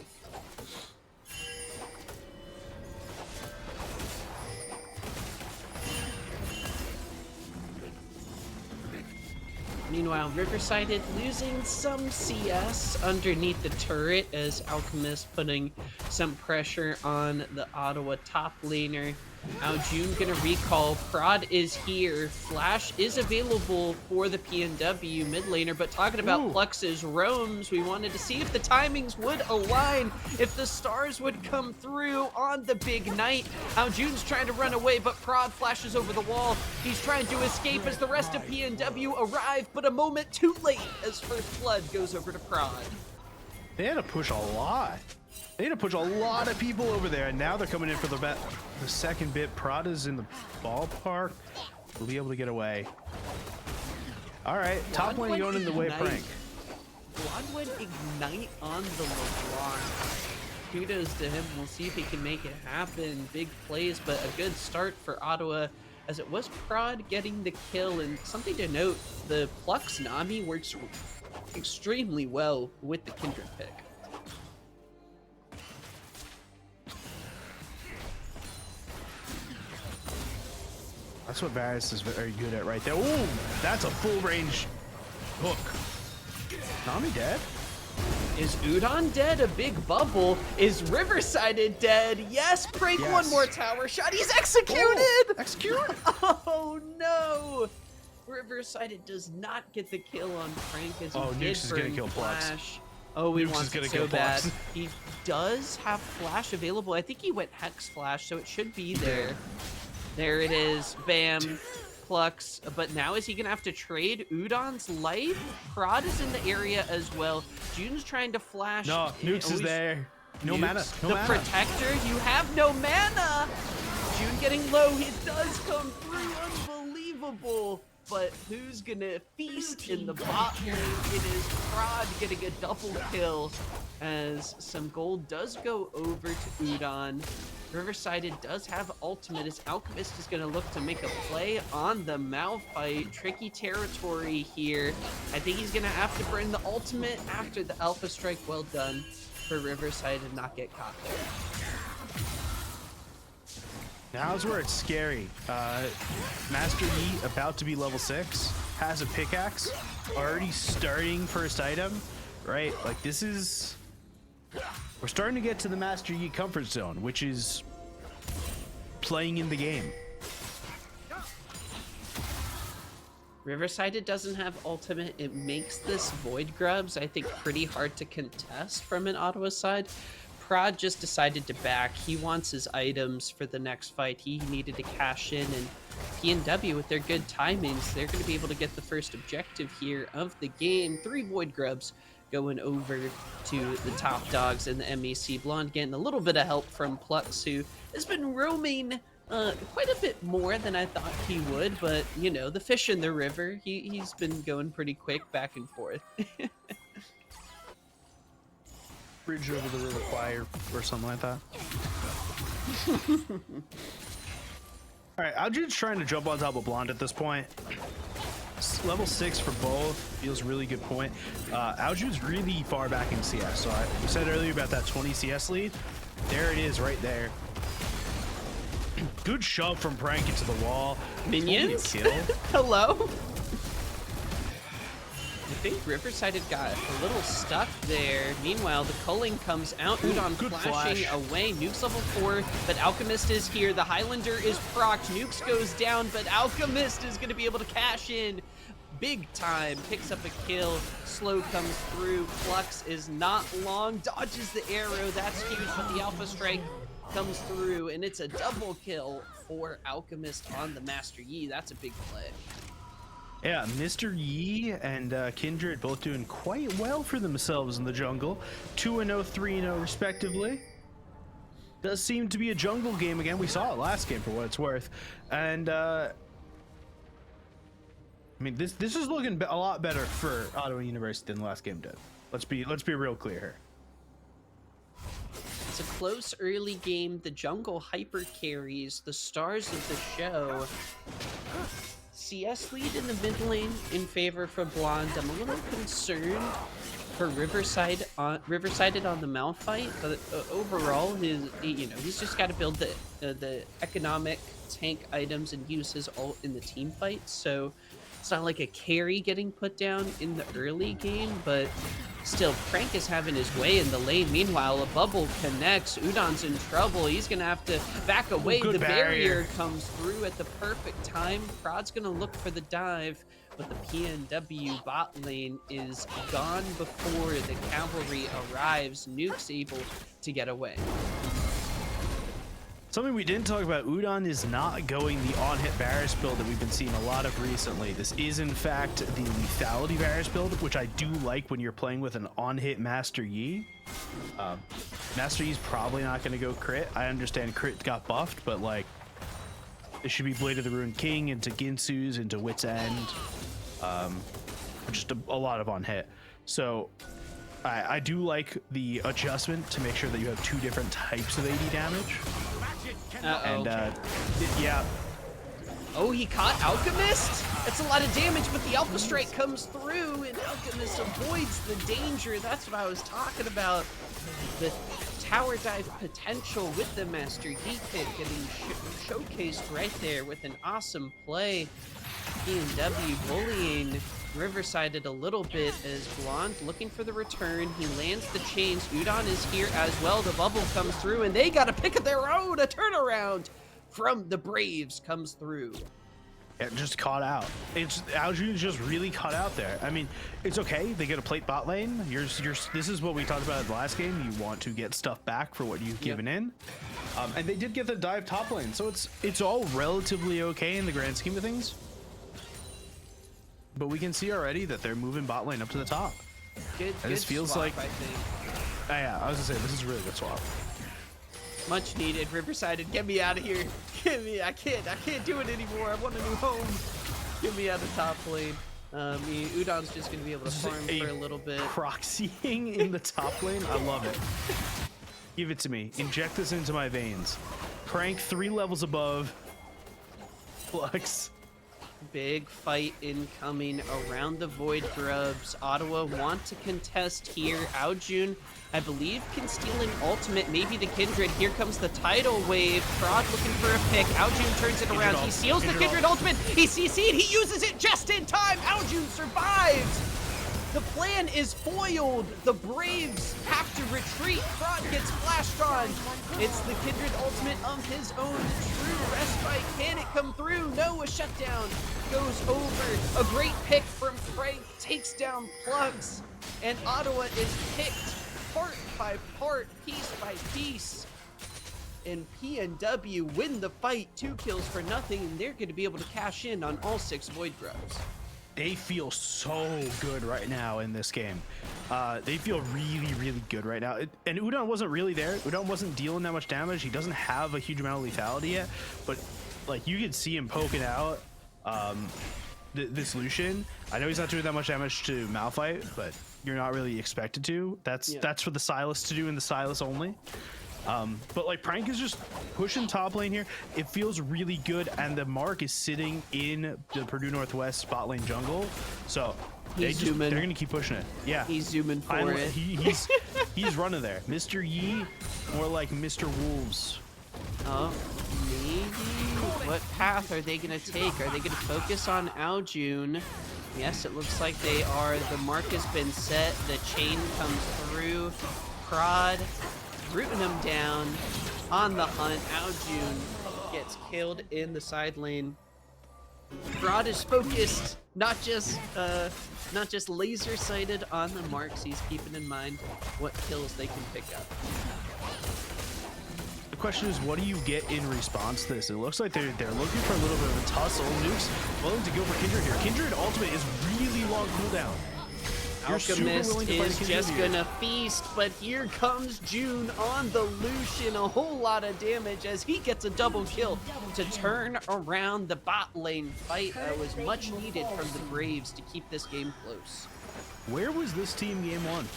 S8: Meanwhile, Riverside losing some CS underneath the turret as Alchemist putting some pressure on the Ottawa top laner. Aojun gonna recall. Prod is here. Flash is available for the PNW mid laner, but talking about Plux's roams, we wanted to see if the timings would align, if the stars would come through on the big night. Aojun's trying to run away, but Prod flashes over the wall. He's trying to escape as the rest of PNW arrive, but a moment too late as First Blood goes over to Prod.
S7: They had to push a lot. They had to push a lot of people over there, and now they're coming in for the second bit. Prod is in the ballpark. We'll be able to get away. All right, top lane going in the way prank.
S8: Blonde went Ignite on the LeBlanc. Kudos to him. We'll see if he can make it happen. Big plays, but a good start for Ottawa, as it was Prod getting the kill. And something to note, the Plux Nami works extremely well with the Kindred pick.
S7: That's what Varus is very good at right there. Ooh, that's a full range hook. Nami dead?
S8: Is Udon dead? A big bubble. Is Riverside dead? Yes, Prank one more tower shot. He's executed!
S7: Executed?
S8: Oh no! Riverside does not get the kill on Prank as he did
S7: Nukes is gonna kill
S8: Flash. Oh, he wants it so bad. He does have Flash available. I think he went Hex Flash, so it should be there. There it is. Bam. Plux. But now is he going to have to trade Udon's life? Prod is in the area as well. June's trying to flash.
S7: No, Nukes is there. No mana. No
S8: the
S7: mana.
S8: Protector, you have no mana. June getting low. He does come through. Unbelievable. but who's gonna feast in the bot lane? It is Prod getting a double kill as some gold does go over to Udon. Riverside does have ultimate as Alchemist is gonna look to make a play on the Malphite. Tricky territory here. I think he's gonna have to burn the ultimate after the Alpha Strike. Well done for Riverside to not get caught there.
S7: Now's where it's scary. Master Yi about to be level 6, has a pickaxe, already starting first item, right? Like this is, we're starting to get to the Master Yi comfort zone, which is playing in the game.
S8: Riverside doesn't have ultimate. It makes this Void Grubs, I think, pretty hard to contest from an Ottawa side. Prod just decided to back. He wants his items for the next fight. He needed to cash in, and PNW with their good timings, they're going to be able to get the first objective here of the game. 3 Void Grubs going over to the top dogs in the MEC. Blonde getting a little bit of help from Plux, who has been roaming quite a bit more than I thought he would, but you know, the fish in the river, he's been going pretty quick back and forth.
S7: Bridge over the River Choir or something like that. All right, Aljude's trying to jump on top of Blonde at this point. Level 6 for both feels really good point. Aljude's really far back in CS, so I said earlier about that 20 CS lead. There it is right there. Good shove from Prank into the wall.
S8: Minions?
S7: Kill.
S8: Hello? I think Riverside had got a little stuck there. Meanwhile, the culling comes out. Udon
S7: good
S8: flashing
S7: flash.
S8: away. Nuke's level 4, but Alchemist is here. The Highlander is procced. Nukes goes down, but Alchemist is going to be able to cash in big time. Picks up a kill. Slow comes through. Flux is not long. Dodges the arrow. That's huge, but the Alpha Strike comes through, and it's a double kill for Alchemist on the Master Yi. That's a big play.
S7: Yeah, Mr. Yi and Kindred both doing quite well for themselves in the jungle. 2-0, 3-0 respectively. Does seem to be a jungle game again. We saw it last game for what it's worth. And I mean, this is looking a lot better for Ottawa University than the last game did. Let's be real clear here.
S8: It's a close early game. The jungle hyper carries, the stars of the show. CS lead in the mid lane in favor for Blonde. I'm a little concerned for Riverside on the Malphite, but overall, he's just got to build the economic tank items and use his ult in the team fight. So it's not like a carry getting put down in the early game, but still, Frank is having his way in the lane. Meanwhile, a bubble connects. Udon's in trouble. He's going to have to back away. The barrier comes through at the perfect time. Prod's going to look for the dive, but the PNW bot lane is gone before the cavalry arrives. Nuke's able to get away.
S7: Something we didn't talk about, Udon is not going the on-hit Varus build that we've been seeing a lot of recently. This is, in fact, the lethality Varus build, which I do like when you're playing with an on-hit Master Yi. Master Yi's probably not going to go crit. I understand crit got buffed, but, like, it should be Blade of the Ruined King into Ginsu's, into Wit's End. Just a lot of on-hit. So I do like the adjustment to make sure that you have 2 different types of AD damage. And yeah.
S8: Oh, he caught Alchemist? That's a lot of damage, but the Alpha Strike comes through, and Alchemist avoids the danger. That's what I was talking about. The tower dive potential with the Master Yi pick getting showcased right there with an awesome play. PNW bullying Riverside a little bit as Blonde looking for the return. He lands the chains. Udon is here as well. The bubble comes through, and they got a pick of their own. A turnaround from the Braves comes through.
S7: It just caught out. Aljude's just really caught out there. I mean, it's okay. They get a plate bot lane. This is what we talked about in the last game. You want to get stuff back for what you've given in. And they did get the dive top lane, so it's all relatively okay in the grand scheme of things. But we can see already that they're moving bot lane up to the top. This feels
S8: swap,
S7: like,
S8: I think.
S7: yeah, I was gonna say this is a really good swap.
S8: Much needed. Riverside, get me out of here. Get me. I can't do it anymore. I want a new home. Get me out of top lane. Udon's just gonna be able to farm for a little bit.
S7: Proxying in the top lane? I love it. Give it to me. Inject this into my veins. Prank 3 levels above. Flux.
S8: Big fight incoming around the Void Grubs. Ottawa want to contest here. Aojun, I believe, can steal an ultimate, maybe the Kindred. Here comes the tidal wave. Prod looking for a pick. Aojun turns it around. He steals the Kindred ultimate. He CC'd. He uses it just in time. Aojun survives. The plan is foiled. The Braves have to retreat. Prod gets flashed on. It's the Kindred ultimate of his own. True respite. Can it come through? No, a shutdown goes over. A great pick from Frank takes down Plugs. And Ottawa is picked part by part, piece by piece. And PNW win the fight. 2 kills for nothing. And they're going to be able to cash in on all 6 Void Grubs.
S7: They feel so good right now in this game. They feel really, really good right now. And Udon wasn't really there. Udon wasn't dealing that much damage. He doesn't have a huge amount of lethality yet, but like you could see him poking out this Lucian. I know he's not doing that much damage to Malphite, but you're not really expected to. That's for the Silas to do, and the Silas only. But like Prank is just pushing top lane here. It feels really good, and the Mark is sitting in the Purdue Northwest spot lane jungle. So they're gonna keep pushing it. Yeah,
S8: he's zooming for it.
S7: He's running there. Mr. Yi, more like Mr. Wolves.
S8: Oh, maybe. What path are they gonna take? Are they gonna focus on Aojun? Yes, it looks like they are. The mark has been set. The chain comes through. Prod rooting him down on the hunt. Aojun gets killed in the side lane. Prod is focused, not just laser sighted on the marks. He's keeping in mind what kills they can pick up.
S7: The question is, what do you get in response to this? It looks like they're looking for a little bit of a tussle. Nuke's willing to go for Kindred here. Kindred ultimate is really long cooldown.
S8: Alchemist is just gonna feast, but here comes June on the Lucian. A whole lot of damage as he gets a double kill to turn around the bot lane fight that was much needed from the Braves to keep this game close.
S7: Where was this team game 1?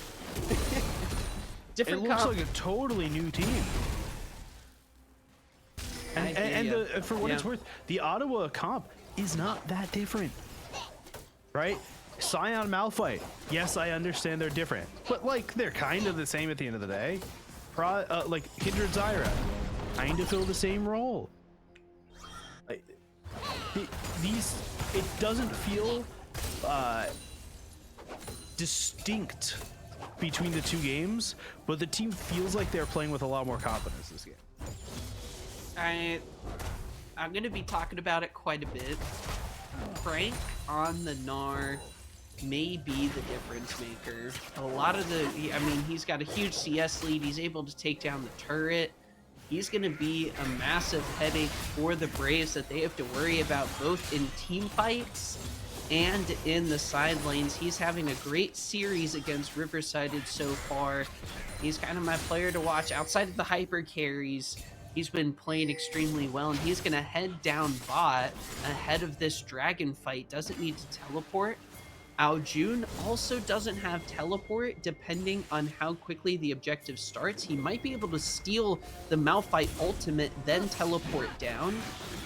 S8: Different
S7: it looks like a totally new team. And for what it's worth, the Ottawa comp is not that different, right? Scion Malphite, yes, I understand they're different, but like they're kind of the same at the end of the day. Like Kindred Zyra, kind of fill the same role. Like, it doesn't feel distinct between the 2 games, but the team feels like they're playing with a lot more confidence this game.
S8: I'm gonna be talking about it quite a bit. Frank on the Gnar may be the difference maker. A lot of he's got a huge CS lead. He's able to take down the turret. He's going to be a massive headache for the Braves that they have to worry about both in team fights and in the side lanes. He's having a great series against Riversided so far. He's kind of my player to watch outside of the hyper carries. He's been playing extremely well, and he's going to head down bot ahead of this dragon fight. Doesn't need to teleport. Aojun also doesn't have teleport. Depending on how quickly the objective starts, he might be able to steal the Malphite ultimate, then teleport down.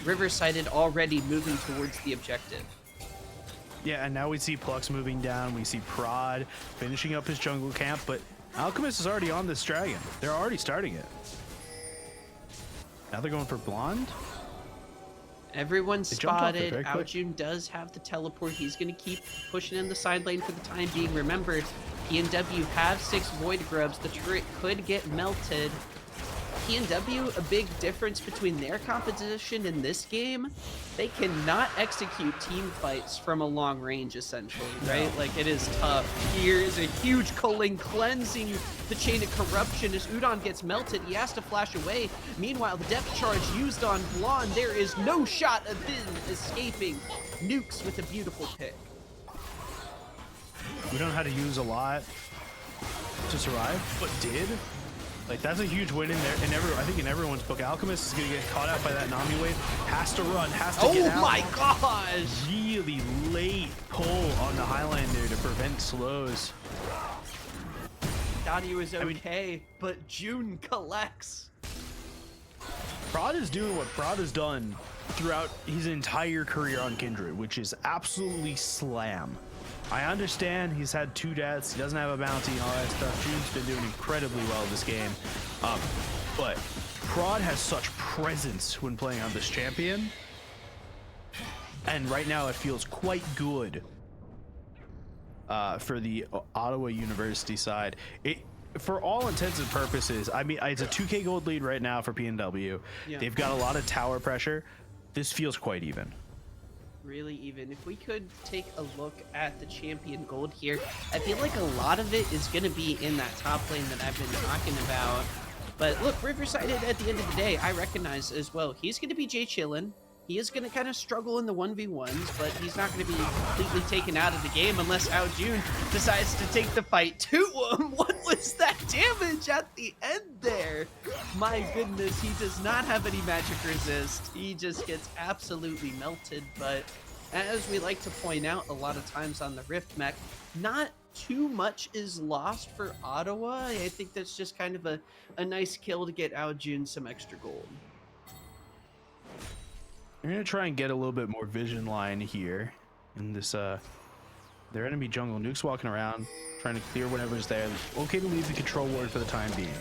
S8: Riversided already moving towards the objective.
S7: Yeah, and now we see Plux moving down. We see Prod finishing up his jungle camp, but Alchemist is already on this dragon. They're already starting it. Now they're going for Blonde.
S8: Everyone spotted. Aojun does have the teleport. He's going to keep pushing in the side lane for the time being. Remember, PNW have 6 Void Grubs. The turret could get melted. PNW, a big difference between their composition in this game, they cannot execute team fights from a long range, essentially, right? No. Like, it is tough. Here is a huge culling, cleansing the chain of corruption as Udon gets melted. He has to flash away. Meanwhile, the depth charge used on Blonde, there is no shot of him escaping. Nukes with a beautiful pick.
S7: We don't know how to use a lot to survive, but did. Like, that's a huge win in there. And I think in everyone's book, Alchemist is going to get caught out by that Nami wave. Has to run, has to get out.
S8: Oh my gosh!
S7: Really late pull on the Highline there to prevent slows.
S8: Thought he was okay, but June collects.
S7: Prod is doing what Prod has done throughout his entire career on Kindred, which is absolutely slam. I understand he's had 2 deaths, he doesn't have a bounty and all that stuff. June's been doing incredibly well this game. But Prod has such presence when playing on this champion. And right now it feels quite good for the Ottawa University side. For all intents and purposes, I mean, it's a 2K gold lead right now for PNW. Yeah. They've got a lot of tower pressure. This feels quite even.
S8: Really even. If we could take a look at the champion gold here, I feel like a lot of it is going to be in that top lane that I've been talking about. But look, Riverside, at the end of the day, I recognize as well, he's going to be Jay Chillin. He is going to kind of struggle in the 1v1s, but he's not going to be completely taken out of the game unless Ao Jun decides to take the fight to him. What was that damage at the end there? My goodness, he does not have any magic resist. He just gets absolutely melted, but as we like to point out a lot of times on the Rift mech, not too much is lost for Ottawa. I think that's just kind of a nice kill to get Ao Jun some extra gold.
S7: We're gonna try and get a little bit more vision line here in this their enemy jungle. Nuke's walking around trying to clear whatever's there. Okay to leave the control ward for the time being.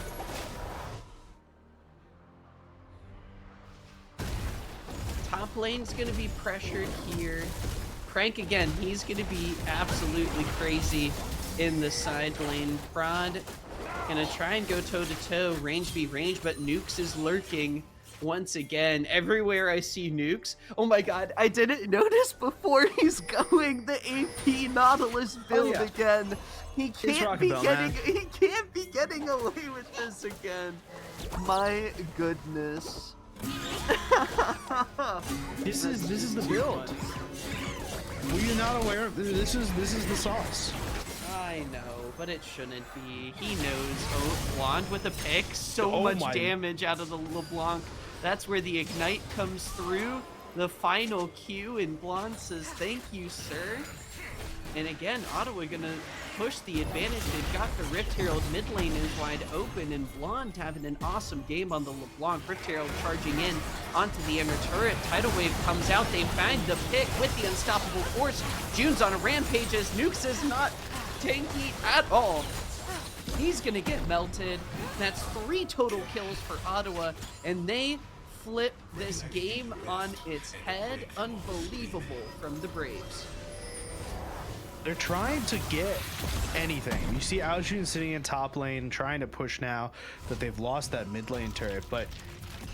S8: Top lane's gonna be pressured here. Crank again, he's gonna be absolutely crazy in the side lane. Prod gonna try and go toe to toe, range v range, but Nukes is lurking. Once again, everywhere I see Nukes. Oh my god, I didn't notice before he's going the AP Nautilus build again. He can't be getting away with this again. My goodness.
S7: This is the build. Were you not aware of this? Is the sauce.
S8: I know, but it shouldn't be. He knows. Oh, Blonde with a pick. So much damage out of the LeBlanc. That's where the Ignite comes through. The final Q, and Blonde says, thank you, sir. And again, Ottawa gonna push the advantage. They've got the Rift Herald. Mid lane is wide open, and Blonde having an awesome game on the LeBlanc. Rift Herald charging in onto the inner turret. Tidal Wave comes out. They find the pick with the Unstoppable Force. June's on a rampage as Nukes is not tanky at all. He's gonna get melted. That's 3 total kills for Ottawa, and they flip this game on its head. Unbelievable from the Braves.
S7: They're trying to get anything. You see Ao Jun sitting in top lane trying to push now that they've lost that mid lane turret, but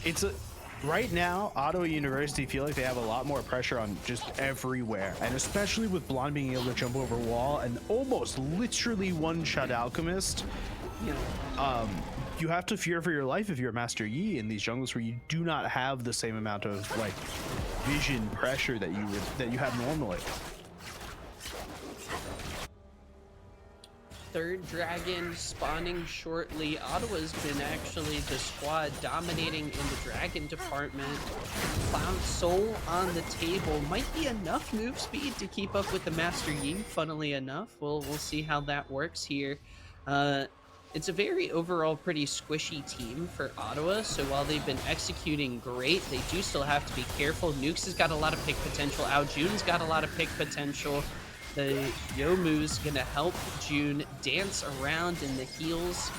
S7: it's right now Ottawa University feel like they have a lot more pressure on just everywhere, and especially with Blonde being able to jump over wall and almost literally one-shot Alchemist. You have to fear for your life if you're Master Yi in these jungles where you do not have the same amount of like vision pressure that you have normally.
S8: Third dragon spawning shortly. Ottawa's been actually the squad dominating in the dragon department. Cloud Soul on the table might be enough move speed to keep up with the Master Yi, funnily enough. We'll see how that works here. It's a very overall pretty squishy team for Ottawa, so while they've been executing great, they do still have to be careful. Nukes has got a lot of pick potential. Ao Jun's got a lot of pick potential. The Youmuu's gonna help June dance around in the heels,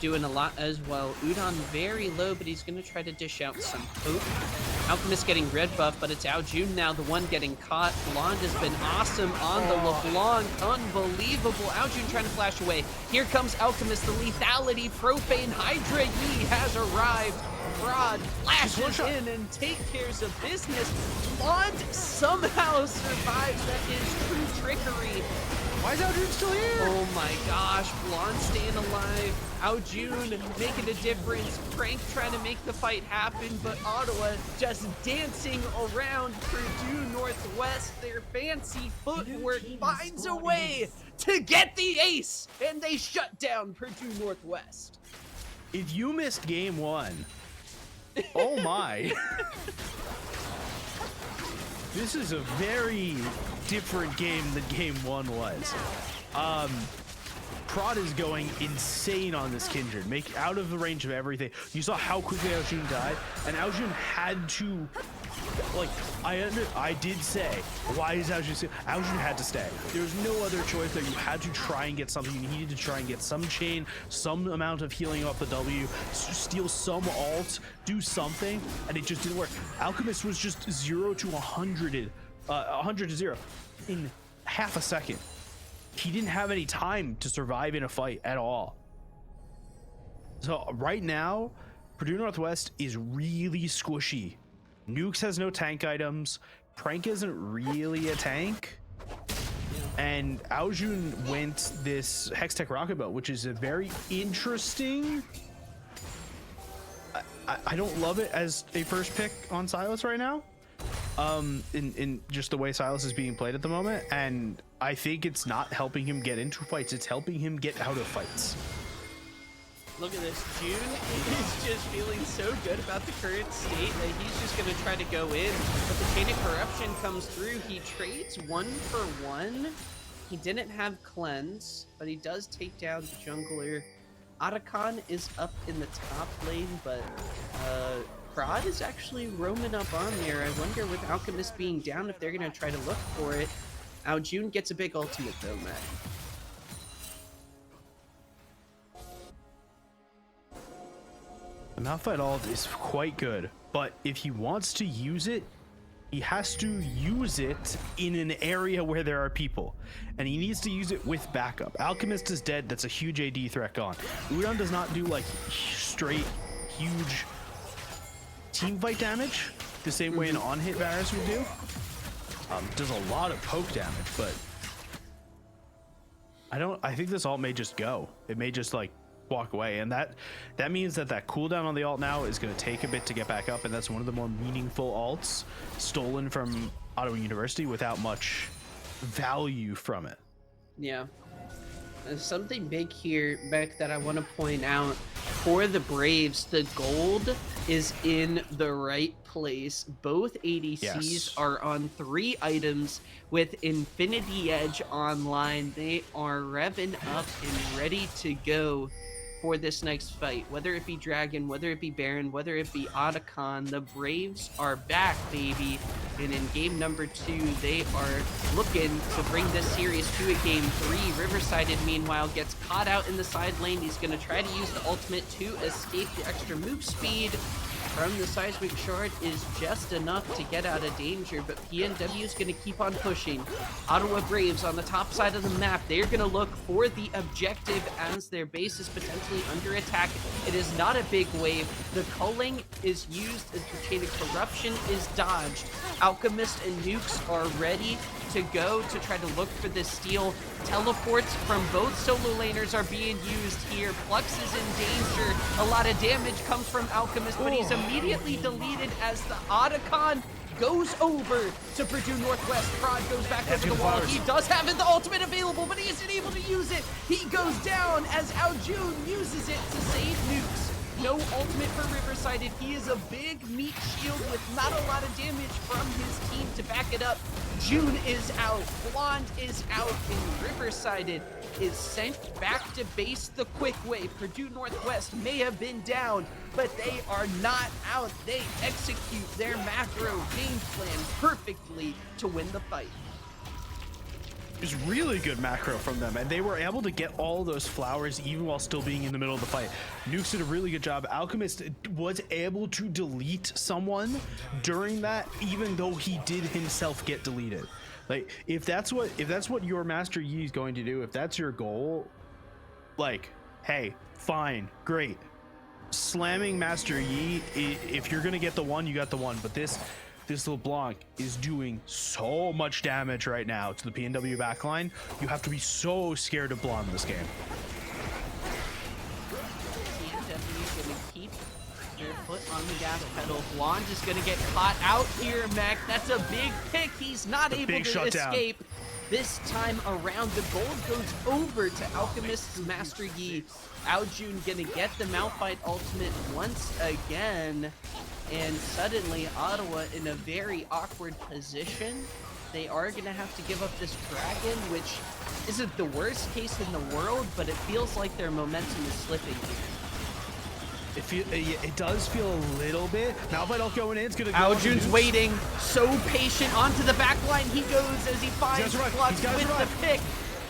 S8: doing a lot as well. Udon very low, but he's gonna try to dish out some hope. Alchemist getting red buff, but it's Ao Jun now, the one getting caught. Blonde has been awesome on the LeBlanc. Unbelievable. Ao Jun trying to flash away. Here comes Alchemist, the lethality. Profane Hydra Yi has arrived. Prod flashes in and takes care of business. Blonde somehow survives. That is true trickery.
S7: Why is Ao Jun still here?
S8: Oh my gosh, Blonde staying alive. Ao Jun making a difference. Crank trying to make the fight happen, but Ottawa just dancing around Purdue Northwest. Their fancy footwork finds a way to get the ace, and they shut down Purdue Northwest.
S7: If you missed game 1, oh my. This is a very different game than game 1 was. Prod is going insane on this Kindred, out of the range of everything. You saw how quickly Aojun died, and Aojun had to, like, I did say, why is Aojun had to stay. There was no other choice there. You had to try and get something. You needed to try and get some chain, some amount of healing off the W, steal some ult, do something, and it just didn't work. Alchemist was just 0 to 100 to 0 in half a second. He didn't have any time to survive in a fight at all. So right now, Purdue Northwest is really squishy. Nukes has no tank items. Prank isn't really a tank. And Aojun went this Hextech Rocket Boat, which is a very interesting... I don't love it as a first pick on Silas right now. In just the way Silas is being played at the moment, and I think it's not helping him get into fights, it's helping him get out of fights.
S8: Look at this. June is just feeling so good about the current state that he's just going to try to go in, but the Chain of Corruption comes through. He trades 1 for 1. He didn't have Cleanse, but he does take down the jungler. Otacon is up in the top lane, but Prod is actually roaming up on there. I wonder, with Alchemist being down, if they're going to try to look for it. Aojun gets a big ultimate though, Matt.
S7: The Malphite ult is quite good, but if he wants to use it, he has to use it in an area where there are people, and he needs to use it with backup. Alchemist is dead. That's a huge AD threat gone. Udon does not do like straight huge team fight damage the same way an on-hit Varus would do. Does a lot of poke damage, but I think this ult may just go. It may just like walk away, and that means that cooldown on the ult now is going to take a bit to get back up, and that's one of the more meaningful ults stolen from Ottawa University without much value from it.
S8: Yeah. There's something big here, Beck, that I want to point out. For the Braves, the gold is in the right place. Both ADCs are on 3 items with Infinity Edge online. They are revving up and ready to go for this next fight. Whether it be Dragon, whether it be Baron, whether it be Otacon, the Braves are back, baby. And in game number 2, they are looking to bring this series to a game 3. Riverside, meanwhile, gets caught out in the side lane. He's going to try to use the ultimate to escape. The extra move speed from the Seismic Shard is just enough to get out of danger, but PNW is going to keep on pushing. Ottawa Braves on the top side of the map, they're going to look for the objective as their base is potentially under attack. It is not a big wave. The culling is used as the Chain of Corruption is dodged. Alchemist and Nukes are ready to go to try to look for this steal. Teleports from both solo laners are being used here. Flux is in danger. A lot of damage comes from Alchemist, but he's immediately deleted as the Otacon goes over to Purdue Northwest. Prod goes back over the wall. He does have the ultimate available, but he isn't able to use it. He goes down as Aojun uses it to save Nukes. No ultimate for Riverside. He is a big meat shield with not a lot of damage from his team to back it up. June is out. Blonde is out. And Riverside is sent back to base the quick way. Purdue Northwest may have been down, but they are not out. They execute their macro game plan perfectly to win the fight.
S7: It was really good macro from them, and they were able to get all those flowers even while still being in the middle of the fight. Nukes did a really good job. Alchemist was able to delete someone during that, even though he did himself get deleted. Like, if that's what your Master Yi is going to do, if that's your goal, like, hey, fine, great. Slamming Master Yi, if you're gonna get the one, you got the one, but this LeBlanc is doing so much damage right now to the PNW backline. You have to be so scared of Blonde in this game.
S8: PNW gonna keep their foot on the gas pedal. Blonde is gonna get caught out here, Mac. That's a big pick. He's not able to escape. This time around, the gold goes over to Alchemist's Master Yi. Aojun gonna get the Malphite ultimate once again. And suddenly, Ottawa in a very awkward position. They are gonna have to give up this dragon, which isn't the worst case in the world, but it feels like their momentum is slipping here.
S7: It does feel a little bit. Malphite going in. It's gonna go.
S8: Aojun's waiting, so patient onto the back line. He goes as he finds Flux with the pick.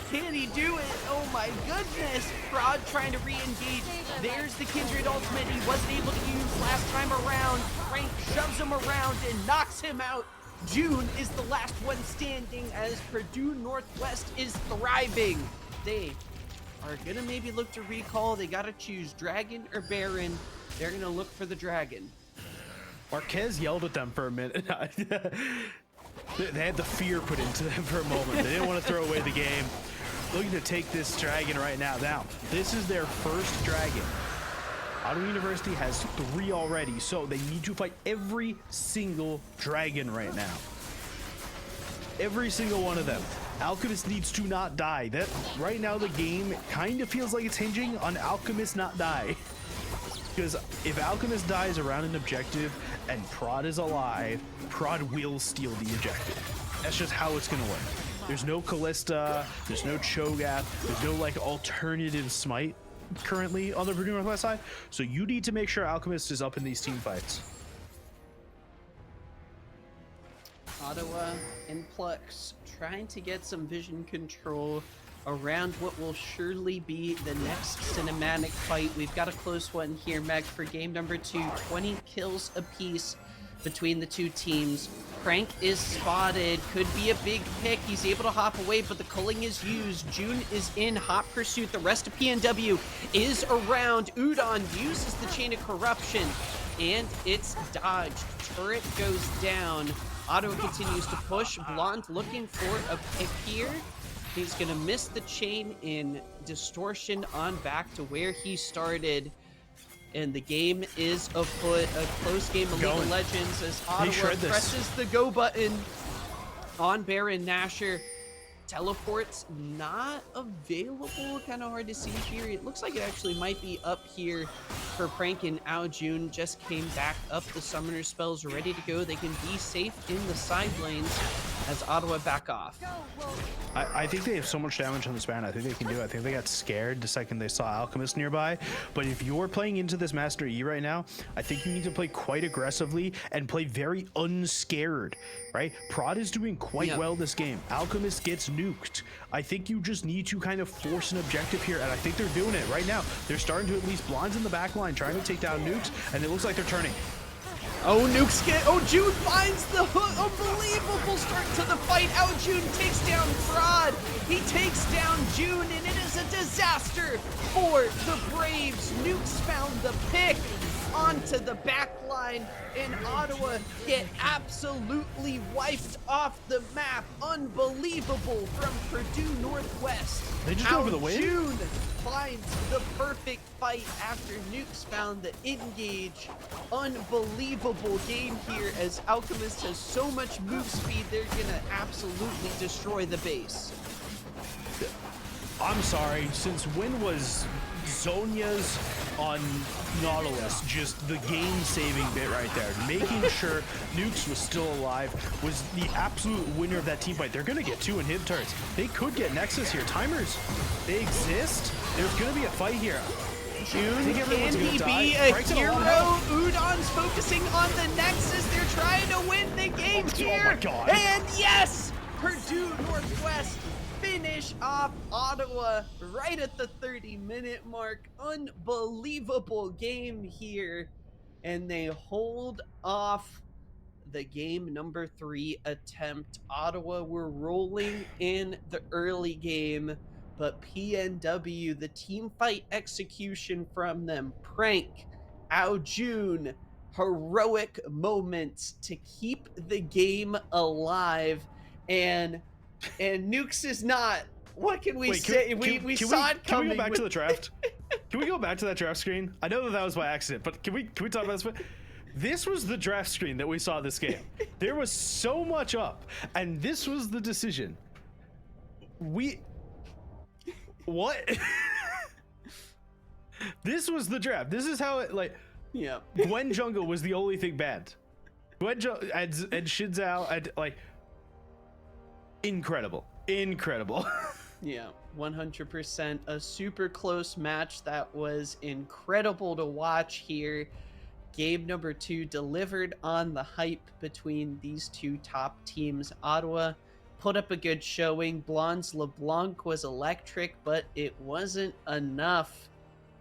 S8: Can he do it? Oh my goodness! Fraud trying to re-engage. There's the Kindred ultimate he wasn't able to use last time around. Frank shoves him around and knocks him out. June is the last one standing as Purdue Northwest is thriving. They are gonna maybe look to recall. They gotta choose Dragon or Baron. They're gonna look for the Dragon.
S7: Marquez yelled at them for a minute. They had the fear put into them for a moment. They didn't want to throw away the game. Looking to take this dragon right now. Now, this is their first dragon. Ottawa University has 3 already, so they need to fight every single dragon right now. Every single one of them. Alchemist needs to not die. That right now the game kind of feels like it's hinging on Alchemist not die. Because if Alchemist dies around an objective and Prod is alive, Prod will steal the objective. That's just how it's gonna work. There's no Callista, there's no Cho'Gath, there's no like alternative smite currently on the Purdue Northwest side. So you need to make sure Alchemist is up in these team fights.
S8: Ottawa and Plux trying to get some vision control around what will surely be the next cinematic fight. We've got a close one here, Meg, for game number 2. 20 kills apiece between the two teams. Crank is spotted, could be a big pick. He's able to hop away, but the culling is used. June is in hot pursuit. The rest of PNW is around. Udon uses the Chain of Corruption, and it's dodged. Turret goes down. Ottawa continues to push. Blonde looking for a pick here. He's gonna miss the chain in distortion on back to where he started. And the game is afoot. A close game of League of Legends as Ottawa presses the go button on Baron Nashor. Teleport's not available. Kind of hard to see here. It looks like it actually might be up here for Prank and Aojun. Just came back up. The summoner spells ready to go. They can be safe in the side lanes as Ottawa back off.
S7: I think they have so much damage on this ban. I think they can do it. I think they got scared the second they saw Alchemist nearby. But if you're playing into this Master E right now, I think you need to play quite aggressively and play very unscared, right? Prod is doing quite well this game. Alchemist gets nuked. I think you just need to kind of force an objective here, and I think they're doing it right now. They're starting to at least Blonde's in the back line, trying to take down nukes, and it looks like they're turning.
S8: Oh, Nukes June finds the hook. Unbelievable start to the fight. June takes down Fraud. He takes down June, and it is a disaster for the Braves. Nukes found the pick onto the back line, and Ottawa get absolutely wiped off the map. Unbelievable from Purdue Northwest.
S7: They just go for the win?
S8: June finds the perfect fight after Nukes found the engage. Unbelievable game here as Alchemist has so much move speed, they're gonna absolutely destroy the base.
S7: I'm sorry, since when was Zonia's on Nautilus just the game-saving bit right there? Making sure Nukes was still alive was the absolute winner of that team fight. They're gonna get 2 inhib turrets. They could get Nexus here. Timers, they exist. There's gonna be a fight here.
S8: June, can he be a hero? Udon's focusing on the Nexus. They're trying to win the game here.
S7: Oh my God.
S8: And yes, Purdue Northwest finish off Ottawa right at the 30-minute mark. Unbelievable game here. And they hold off the game number 3 attempt. Ottawa were rolling in the early game, but PNW, the team fight execution from them, Prank, Aojun, heroic moments to keep the game alive, and Nukes is not. What can we say? We saw it coming.
S7: Can we go back to the draft? Can we go back to that draft screen? I know that was by accident, but can we talk about this? This was the draft screen that we saw this game. There was so much up, and this was the decision. What? This was the draft. This is how it, like,
S8: Yeah.
S7: Gwen Jungle was the only thing bad. Gwen Jungle and Shinzao, and like, incredible.
S8: Yeah, 100%. A super close match that was incredible to watch here. Game number 2 delivered on the hype between these two top teams. Ottawa put up a good showing. Blonde's LeBlanc was electric, but it wasn't enough.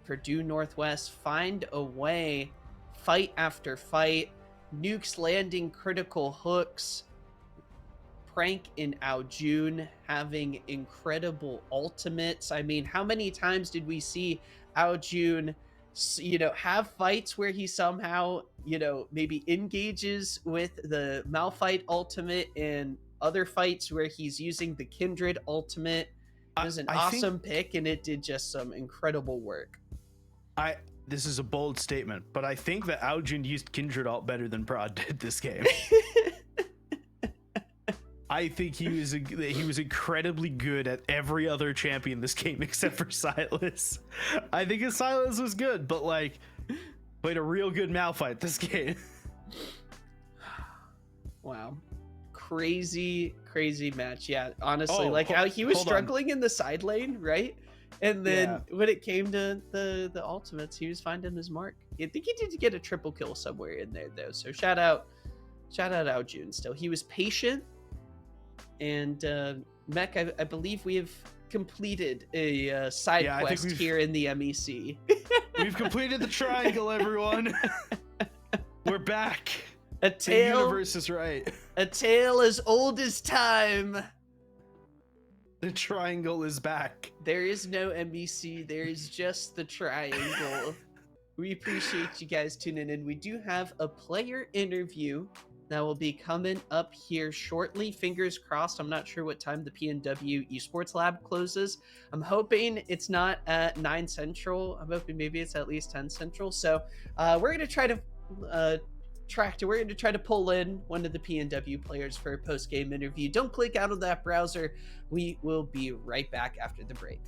S8: Purdue Northwest find a way, fight after fight. Nukes landing critical hooks. Prank in Aojun having incredible ultimates. I mean, how many times did we see Aojun, have fights where he somehow, maybe engages with the Malphite ultimate, and other fights where he's using the Kindred ultimate? It was an awesome pick, and it did just some incredible work.
S7: This is a bold statement, but I think that Aojun used Kindred ult better than Prod did this game. I think he was incredibly good at every other champion this game except for Silas. I think his Silas was good, but like played a real good Malphite this game.
S8: Wow. Crazy match. Yeah, honestly, how he was struggling in the side lane, right? And then when it came to the ultimates, he was finding his mark. I think he did get a triple kill somewhere in there though. So shout out Aojun still. He was patient. And MEC, I believe we have completed a side quest here in the MEC.
S7: We've completed the triangle, everyone. We're back.
S8: A tale.
S7: The universe is right.
S8: A tale as old as time.
S7: The triangle is back.
S8: There is no MEC. There is just the triangle. We appreciate you guys tuning in. We do have a player interview that will be coming up here shortly. Fingers crossed. I'm not sure what time the PNW Esports Lab closes. I'm hoping it's not at 9 Central. I'm hoping maybe it's at least 10 Central. So we're going to try to we're going to try to pull in one of the PNW players for a post-game interview. Don't click out of that browser. We will be right back after the break.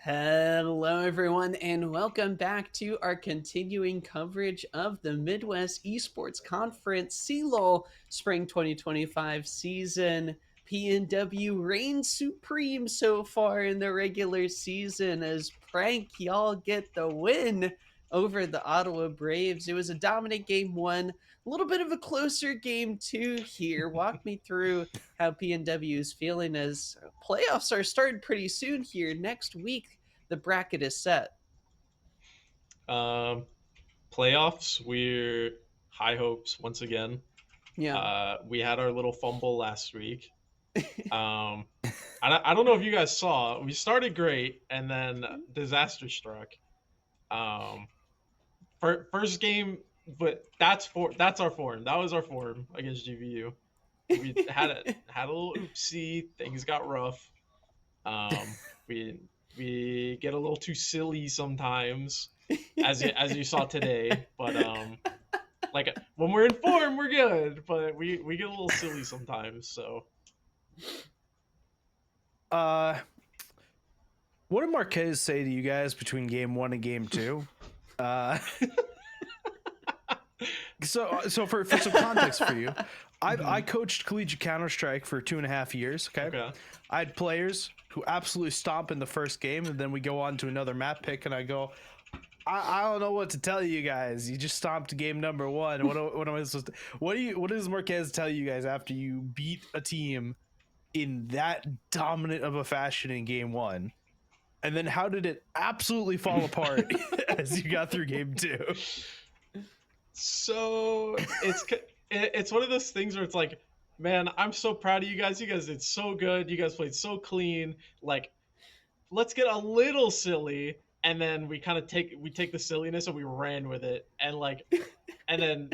S8: Hello, everyone, and welcome back to our continuing coverage of the Midwest Esports Conference CLOL Spring 2025 season. PNW reigns supreme so far in the regular season as Prank y'all get the win over the Ottawa Braves. It was a dominant game one, a little bit of a closer game two here. Walk me through how PNW is feeling as playoffs are starting pretty soon here. Next week, the bracket is set.
S10: Playoffs, we're high hopes once again.
S8: Yeah.
S10: We had our little fumble last week. I don't know if you guys saw. We started great, and then disaster struck. First game, but that's our form. That was our form against GVU. We had a little oopsie. Things got rough. We get a little too silly sometimes, as you saw today. But like when we're in form, we're good. But we get a little silly sometimes. So.
S7: What did Marquez say to you guys between game one and game two? So for some context for you, I coached collegiate Counter-Strike for 2.5 years. Okay. I had players who absolutely stomp in the first game, and then we go on to another map pick, and I go, I don't know what to tell you guys. You just stomped game number one. What am I supposed to? What does Marquez tell you guys after you beat a team in that dominant of a fashion in game one? And then how did it absolutely fall apart as you got through game two?
S10: So it's one of those things where it's like, man, I'm so proud of you guys. You guys did so good. You guys played so clean. Like, let's get a little silly, and then we kind of take the silliness and we ran with it, and then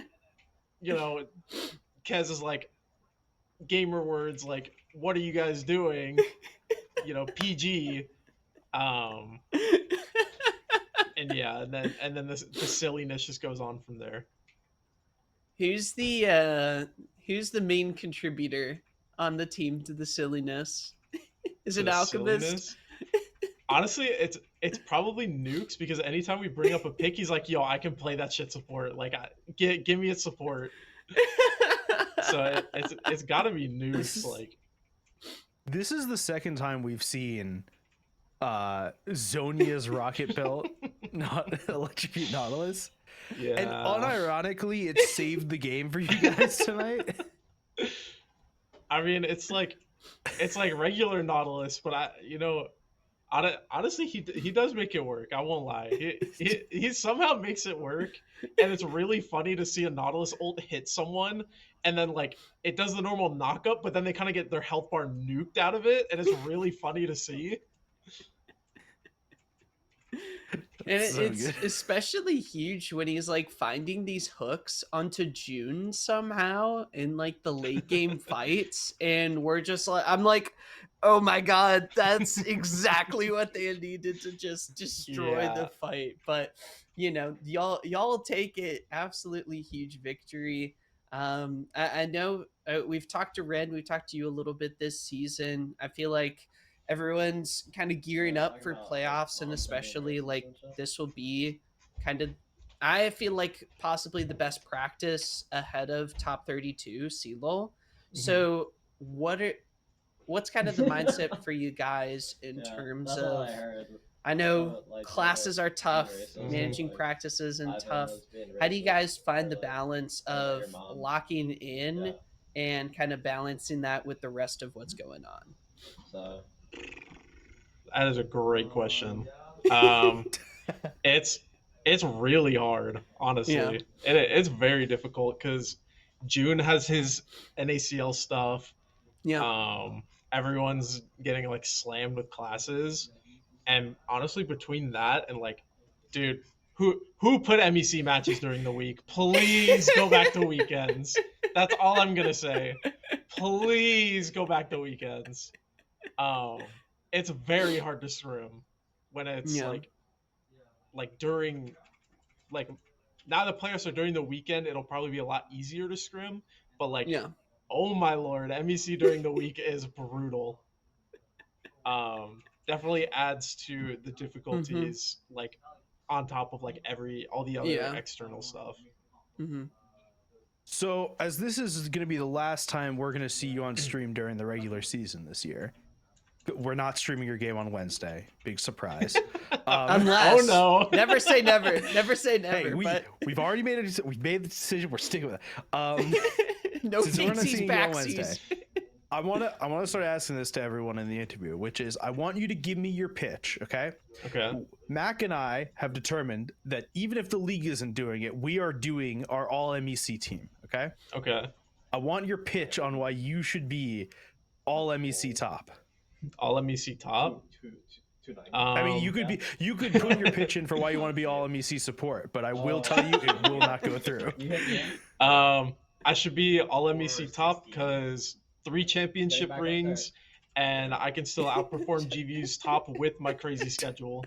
S10: Kez is like, gamer words like, what are you guys doing? PG. And yeah, and then the silliness just goes on from there.
S8: Who's the main contributor on the team to the silliness? Is it Alchemist?
S10: Honestly, it's probably Nukes, because anytime we bring up a pick, he's like, "Yo, I can play that shit support. Like, give me a support." So it's got to be Nukes.
S7: This is the second time we've seen Zonia's rocket belt not electrocute Nautilus.
S10: Yeah.
S7: And unironically, it saved the game for you guys tonight.
S10: I mean, it's like regular Nautilus, but honestly, he does make it work. I won't lie. He somehow makes it work, and it's really funny to see a Nautilus ult hit someone, and then it does the normal knock up, but then they kind of get their health bar nuked out of it, and it's really funny to see.
S8: And it's especially huge when he's finding these hooks onto June somehow in the late game fights, and we're just I'm like, oh my god, that's exactly what they needed to just destroy the fight. But y'all take it. Absolutely huge victory. I know we've talked to Red, we've talked to you a little bit this season. I feel like everyone's kind of gearing up for playoffs, and especially this will be kind of, I feel like, possibly the best practice ahead of top 32 CLOL. So what's kind of the mindset for you guys in terms of, I know classes are tough, managing practices and tough. How do you guys find the balance of locking in and kind of balancing that with the rest of what's going on?
S10: So that is a great question. It's really hard, honestly.
S8: Yeah.
S10: It's very difficult because June has his NACL stuff.
S8: Yeah.
S10: Everyone's getting slammed with classes, and honestly, between that and dude, who put MEC matches during the week? Please go back to weekends. That's all I'm gonna say. Please go back to weekends. It's very hard to scrim when it's during now the playoffs are during the weekend. It'll probably be a lot easier to scrim, but oh my lord, MEC during the week is brutal. definitely adds to the difficulties, like on top of like all the other external stuff.
S8: Mm-hmm.
S7: So, as this is going to be the last time we're going to see you on stream during the regular season this year, we're not streaming your game on Wednesday. Big surprise.
S8: Unless,
S10: oh no,
S8: never say never. Never say never.
S7: Hey, we've already made it. We've made the decision. We're sticking with it.
S8: No
S7: Since we're not
S8: teasies,
S7: seeing you on
S8: backsies.
S7: I want to start asking this to everyone in the interview, which is I want you to give me your pitch, okay?
S10: Okay.
S7: Mac and I have determined that even if the league isn't doing it, we are doing our all MEC team, okay?
S10: Okay.
S7: I want your pitch on why you should be all MEC top.
S10: All MEC top.
S7: I mean, you could put your pitch in for why you want to be all MEC support, but I will tell you it will not go through.
S10: I should be all MEC top because 3 championship rings, and I can still outperform GVU's top with my crazy schedule.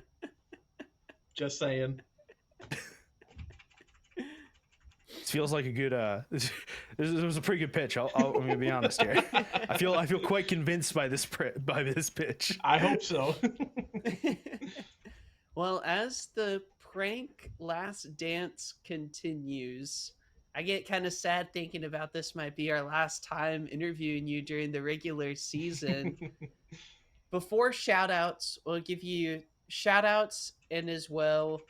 S10: Just saying.
S7: This feels like a good. This was a pretty good pitch. I'm gonna be honest here. I feel quite convinced by this pitch.
S10: I hope so.
S8: Well, as the prank last dance continues, I get kind of sad thinking about this might be our last time interviewing you during the regular season. Before shout-outs, we'll give you shout-outs and as well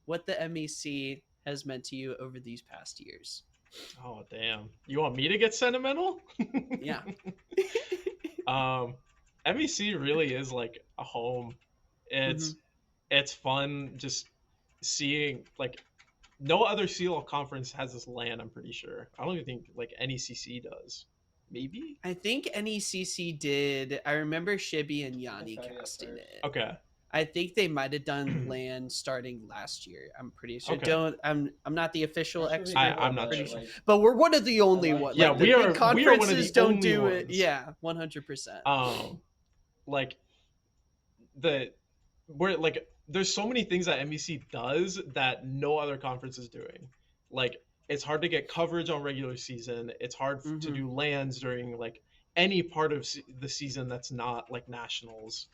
S8: what the MEC has meant to you over these past years.
S10: Oh, damn. You want me to get sentimental?
S8: Yeah.
S10: MEC really is like a home. It's fun just seeing, like, no other CLOL conference has this LAN, I'm pretty sure. I don't even think like NECC does. Maybe?
S8: I think NECC did. I remember Shibby and Yanni casting it.
S10: Okay.
S8: I think they might have done LAN starting last year. I'm pretty sure.
S10: Okay.
S8: I'm not the official expert.
S10: I'm not
S8: pretty
S10: sure.
S8: but we're one of the only ones.
S10: Yeah,
S8: like,
S10: we are.
S8: Conferences
S10: We are one of the
S8: don't
S10: only
S8: do
S10: ones.
S8: it. Yeah, 100%.
S10: Like there's so many things that MEC does that no other conference is doing. Like, it's hard to get coverage on regular season. It's hard to do LANs during like any part of the season that's not like nationals.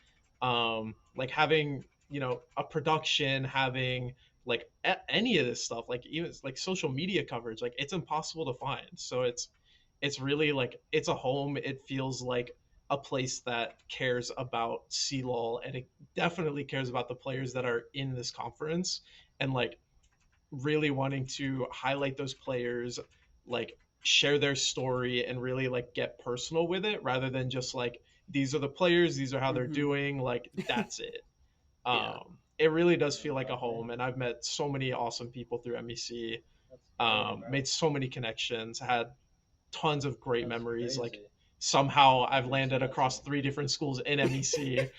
S10: Like having, a production, having like any of this stuff, like even like social media coverage, like it's impossible to find. So it's really like, it's a home. It feels like a place that cares about CLOL, and it definitely cares about the players that are in this conference, and like really wanting to highlight those players, like share their story and really like get personal with it, rather than just like, these are the players, these are how they're doing, like that's it. It really does feel like a home, and I've met so many awesome people through MEC, made so many connections, had tons of great memories. Crazy. Like somehow I've landed across 3 different schools in MEC,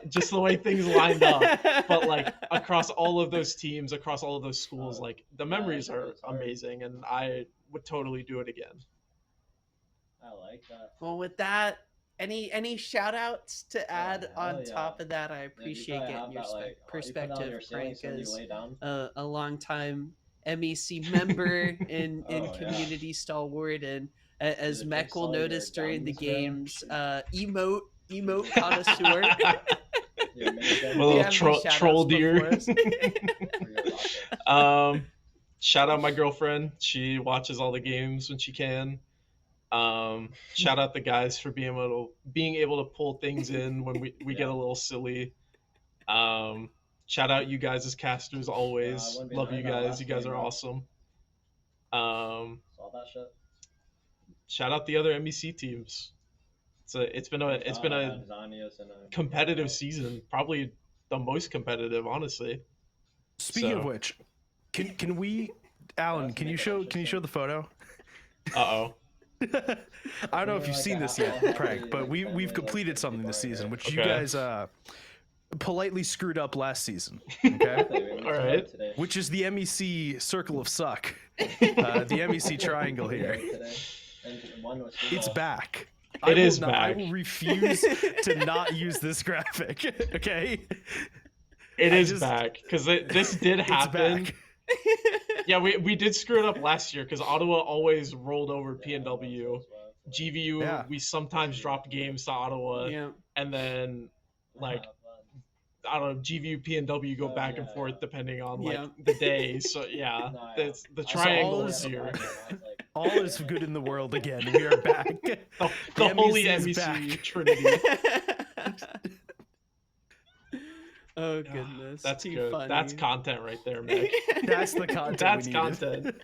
S10: just the way things lined up. But like across all of those teams, across all of those schools, like the memories are amazing, and I would totally do it again.
S11: I like that.
S8: Well, with that, any shout outs to add on top of that? I appreciate getting your perspective, Frank, as a longtime MEC member and community stalwart, and as MEC will notice during the games, emote connoisseur.
S10: A little troll deer. Shout out my girlfriend. She watches all the games when she can. Shout out the guys for being able to pull things in when we get a little silly. Shout out you guys as casters always. Love you guys. You guys are awesome. Shout out the other MEC teams. It's been a competitive season, probably the most competitive, honestly.
S7: Speaking of which, can we, Alan? Can you show the photo?
S10: Uh-oh.
S7: I don't know if you've seen this yet, Prank, but we've completed something this season, which you guys politely screwed up last season. Okay.
S10: All right.
S7: Which is the MEC circle of suck, the MEC triangle here. It's back.
S10: It is back.
S7: I will refuse to not use this graphic. Okay.
S10: It is back because this did happen. Yeah, we did screw it up last year because Ottawa always rolled over PNW. GVU, we sometimes dropped games to Ottawa, and then like I don't know, GVU, PNW go back and forth depending on like
S8: Yeah.
S10: the day. So yeah,
S11: No,
S10: that's the
S11: I saw
S10: triangle
S7: all
S10: is
S7: is-
S10: here.
S7: All is good in the world again. We are back.
S10: The holy
S7: MEC is
S10: MEC
S7: back.
S10: trinity.
S8: Oh goodness,
S10: That's
S8: too
S10: good.
S8: funny.
S10: That's content right there, Mick.
S7: That's the content.
S10: That's
S7: we
S10: content.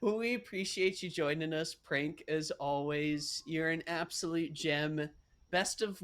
S8: Well, we appreciate you joining us, Prank. As always, you're an absolute gem. Best of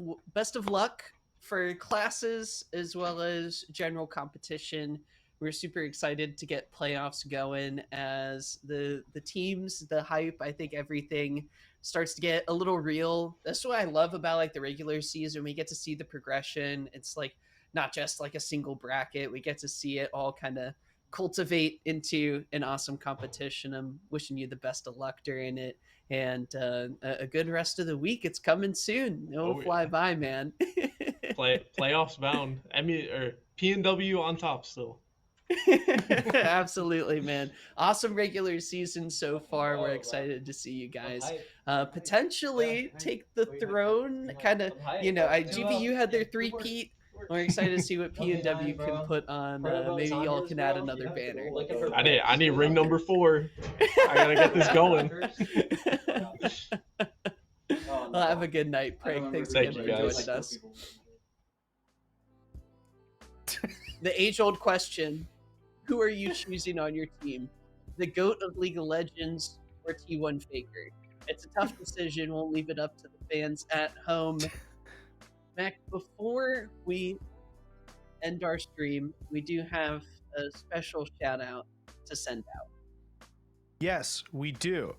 S8: luck for classes as well as general competition. We're super excited to get playoffs going as the teams, the hype. I think everything starts to get a little real. That's what I love about like the regular season. We get to see the progression. It's like not just like a single bracket. We get to see it all kind of cultivate into an awesome competition. I'm wishing you the best of luck during it, and a good rest of the week. It's coming soon. It'll fly by, man.
S10: Playoffs bound. Or PNW on top still.
S8: Absolutely, man. Awesome regular season so far. We're excited to see you guys potentially take the throne. Kind of, GVU had their three-peat. We're excited to see what PNW can put on. Maybe y'all can add another banner.
S10: I need ring number 4. I gotta get this going.
S8: Well, have a good night, Prank. Thanks again for joining us. The age-old question: who are you choosing on your team? The GOAT of League of Legends or T1 Faker? It's a tough decision. We'll leave it up to the fans at home. Mac, before we end our stream, we do have a special shout out to send out.
S7: Yes, we do.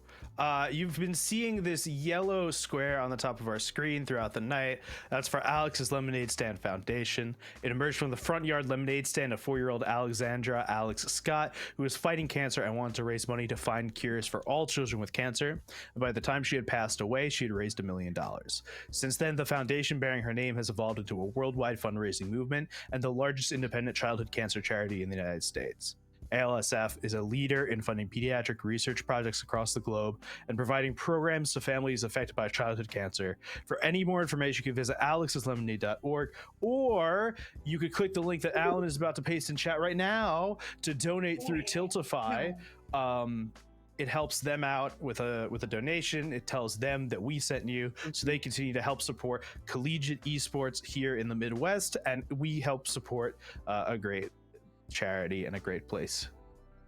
S7: You've been seeing this yellow square on the top of our screen throughout the night. That's for Alex's Lemonade Stand Foundation. It emerged from the front yard lemonade stand of 4-year-old Alexandra Alex Scott, who was fighting cancer and wanted to raise money to find cures for all children with cancer. And by the time she had passed away, she had raised $1 million. Since then, the foundation bearing her name has evolved into a worldwide fundraising movement and the largest independent childhood cancer charity in the United States. ALSF is a leader in funding pediatric research projects across the globe and providing programs to families affected by childhood cancer. For any more information, you can visit alexslemonade.org, or you could click the link that Alan is about to paste in chat right now to donate through Tiltify. It helps them out with a donation. It tells them that we sent you, so they continue to help support collegiate esports here in the Midwest, and we help support a great charity and a great place.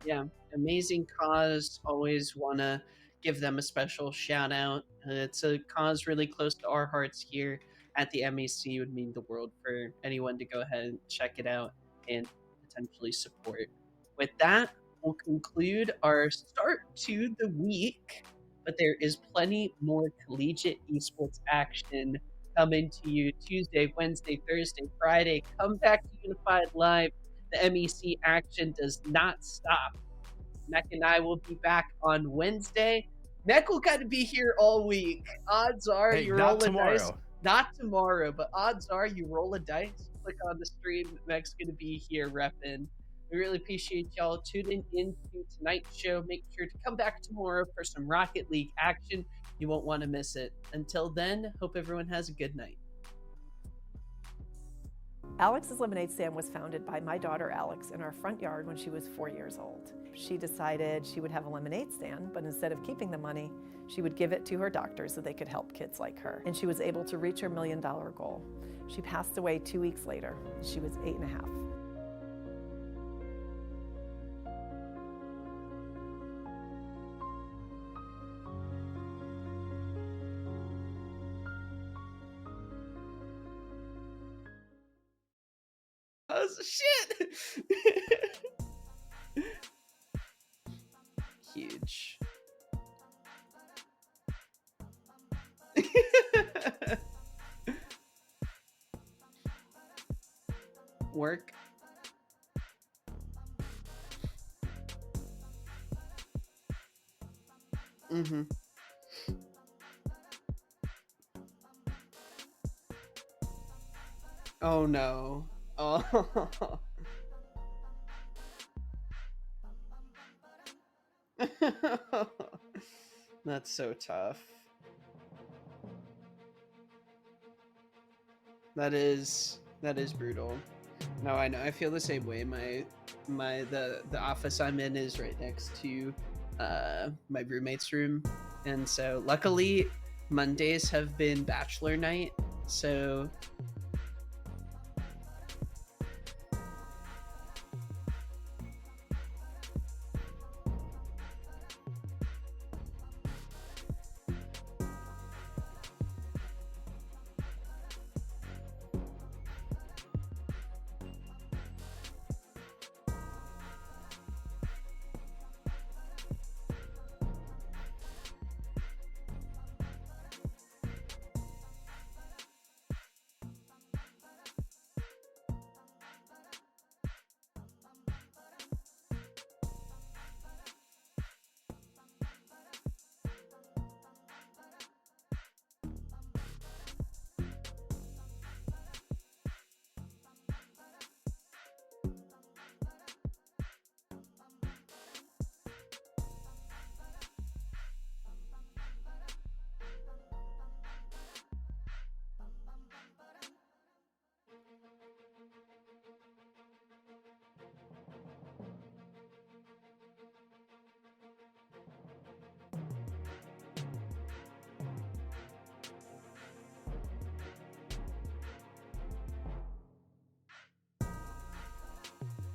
S8: Yeah, amazing cause. Always want to give them a special shout out. It's a cause really close to our hearts here at the MEC. It would mean the world for anyone to go ahead and check it out and potentially support. With that, we'll conclude our start to the week, but there is plenty more collegiate esports action coming to you Tuesday, Wednesday, Thursday, Friday. Come back to Unified Live. The MEC action does not stop. Mech and I will be back on Wednesday. Mech will kind of be here all week. Odds are you roll a dice. Not tomorrow, but odds are you roll a dice, click on the stream. Mech's going to be here repping. We really appreciate y'all tuning into tonight's show. Make sure to come back tomorrow for some Rocket League action. You won't want to miss it. Until then, hope everyone has a good night.
S9: Alex's Lemonade Stand was founded by my daughter Alex in our front yard when she was 4 years old. She decided she would have a lemonade stand, but instead of keeping the money, she would give it to her doctors so they could help kids like her. And she was able to reach her $1 million goal. She passed away 2 weeks later. She was 8.5.
S8: Oh, shit! Huge. Work. Mm-hmm. Oh no. Oh. That's so tough. That is brutal. No, I know. I feel the same way. The office I'm in is right next to my roommate's room, and so luckily Mondays have been bachelor night, so